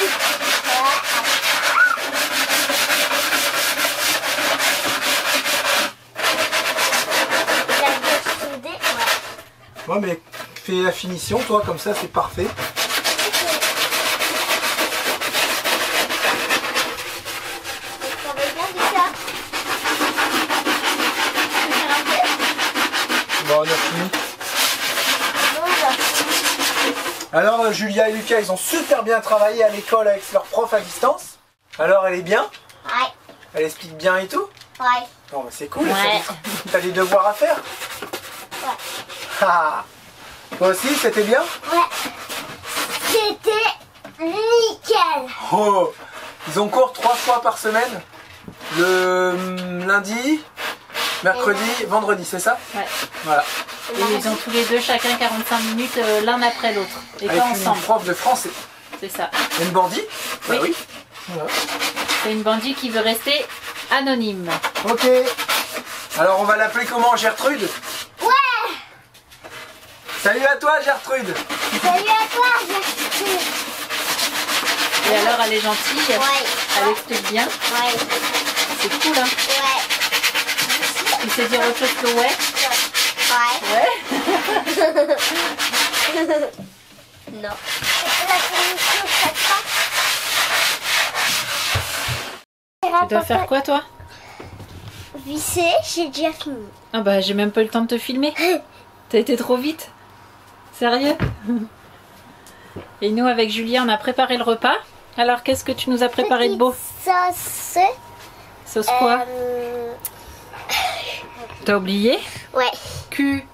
Speaker 1: Ouais, mais fais la finition, toi, comme ça, c'est parfait. Bon, on a fini. Alors, Julia et Lucas, ils ont super bien travaillé à l'école avec leur prof à distance. Alors, elle est bien?
Speaker 4: Ouais.
Speaker 1: Elle explique bien et tout?
Speaker 4: Ouais.
Speaker 1: Bon, bah, c'est cool.
Speaker 2: Ouais.
Speaker 1: T'as des devoirs à faire?
Speaker 4: Ouais.
Speaker 1: Ah. Toi aussi, c'était bien?
Speaker 4: Ouais. C'était nickel.
Speaker 1: Oh. Ils ont cours 3 fois par semaine. Le lundi, mercredi, vendredi, c'est ça?
Speaker 2: Ouais.
Speaker 1: Voilà.
Speaker 2: Et ils ont tous les deux chacun 45 minutes l'un après l'autre. Et
Speaker 1: Avec
Speaker 2: pas
Speaker 1: une
Speaker 2: ensemble.
Speaker 1: prof de français.
Speaker 2: C'est ça.
Speaker 1: Une bandit? Bah
Speaker 2: Oui.
Speaker 1: oui. Voilà.
Speaker 2: C'est une bandit qui veut rester anonyme.
Speaker 1: Ok. Alors on va l'appeler comment, Gertrude?
Speaker 4: Ouais.
Speaker 1: Salut à toi, Gertrude.
Speaker 4: Salut à toi, Gertrude.
Speaker 2: Et alors elle est gentille.
Speaker 4: Ouais.
Speaker 2: Elle explique bien.
Speaker 4: Ouais.
Speaker 2: C'est cool hein.
Speaker 4: Ouais.
Speaker 2: Tu sais dire autre chose que ouais.
Speaker 4: Ouais.
Speaker 2: Ouais.
Speaker 4: Non. La finition, ça
Speaker 2: Tu dois faire quoi toi?
Speaker 4: Visser, j'ai déjà fini.
Speaker 2: Ah bah j'ai même pas eu le temps de te filmer. T'as été trop vite. Sérieux? Et nous avec Julia on a préparé le repas. Alors qu'est-ce que tu nous as préparé de beau?
Speaker 4: Sauce.
Speaker 2: Sauce quoi? T'as oublié?
Speaker 4: Ouais.
Speaker 2: Cu.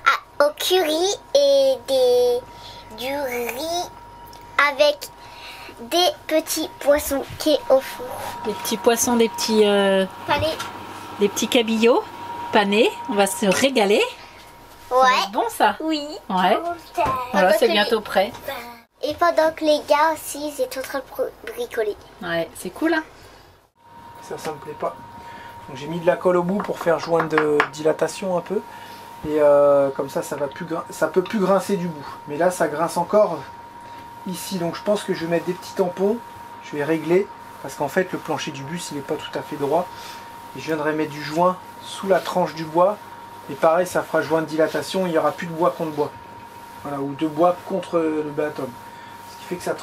Speaker 4: Ah, au curry et du riz avec des petits poissons qui est au four.
Speaker 2: Des petits poissons, des petits cabillots panés. On va se régaler. Ça va
Speaker 4: Ouais.
Speaker 2: être bon ça.
Speaker 4: Oui.
Speaker 2: Ouais. Voilà, c'est bientôt prêt.
Speaker 4: Et pendant que les gars aussi, ils étaient en train de bricoler.
Speaker 2: Ouais, c'est cool hein.
Speaker 1: Ça me plaît pas. Donc j'ai mis de la colle au bout pour faire joint de dilatation un peu. Et comme ça, ça peut plus grincer du bout. Mais là, ça grince encore ici. Donc je pense que je vais mettre des petits tampons. Je vais régler. Parce qu'en fait, le plancher du bus, il n'est pas tout à fait droit. Et je viendrai mettre du joint sous la tranche du bois. Et pareil, ça fera joint de dilatation. Il n'y aura plus de bois contre bois. Voilà, ou de bois contre le balatum. Ce qui fait que ça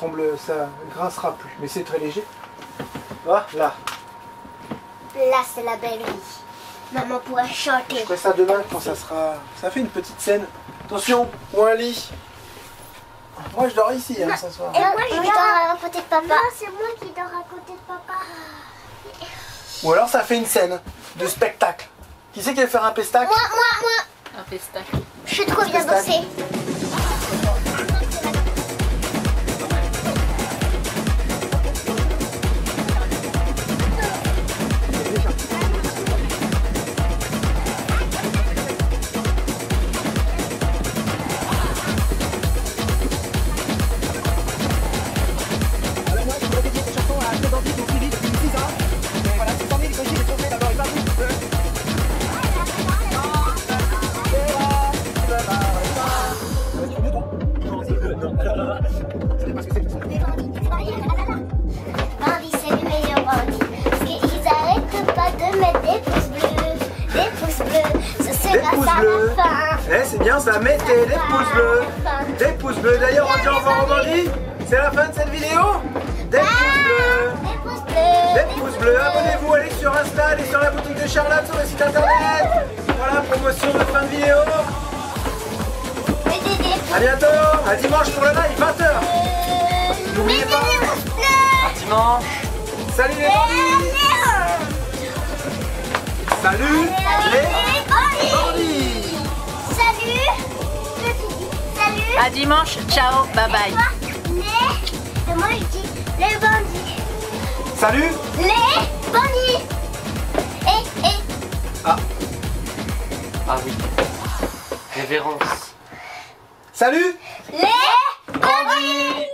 Speaker 1: grincera plus. Mais c'est très léger. Voilà.
Speaker 4: Là, c'est la belle vie. Maman pourra chanter.
Speaker 1: Je ferai ça demain quand ça sera... Ça fait une petite scène. Attention, ou un lit. Moi je dors ici hein, ce soir.
Speaker 4: Et moi, je dors à côté de papa. Non, c'est moi qui dors à côté de papa.
Speaker 1: Ou alors ça fait une scène de spectacle. Qui c'est qui va faire un pestac?
Speaker 4: Moi.
Speaker 2: Un pestac.
Speaker 4: Je suis trop bien
Speaker 1: Pestac.
Speaker 4: dansée.
Speaker 1: C'est parce que c'est tout ça.
Speaker 4: Bandit, c'est le meilleur bandit. Parce qu'ils arrêtent pas de mettre des pouces bleus. Des pouces bleus. Ce
Speaker 1: Des
Speaker 4: sera
Speaker 1: pouces
Speaker 4: ça
Speaker 1: bleus.
Speaker 4: la fin.
Speaker 1: Eh, c'est bien ça, mettez des pouces bleus. Des pouces bleus. D'ailleurs, on dit au revoir au bandit. C'est la fin de cette vidéo. Des pouces bleus.
Speaker 4: Des pouces bleus.
Speaker 1: Des pouces bleus. Abonnez-vous, allez sur Insta, allez sur la boutique de Charlotte, sur le site internet. Voilà, promotion de fin de vidéo.
Speaker 4: Mettez des pouces
Speaker 1: A bientôt. À dimanche pour le live, 20h. N'oubliez pas.
Speaker 3: À dimanche.
Speaker 1: Salut les bandits. Salut les bandits.
Speaker 4: Salut. Salut.
Speaker 2: À dimanche, ciao, bye bye.
Speaker 4: Et moi je dis les bandits.
Speaker 1: Salut.
Speaker 4: Les bandits. Et.
Speaker 3: Ah oui. Révérence.
Speaker 1: Salut.
Speaker 4: Les bandits.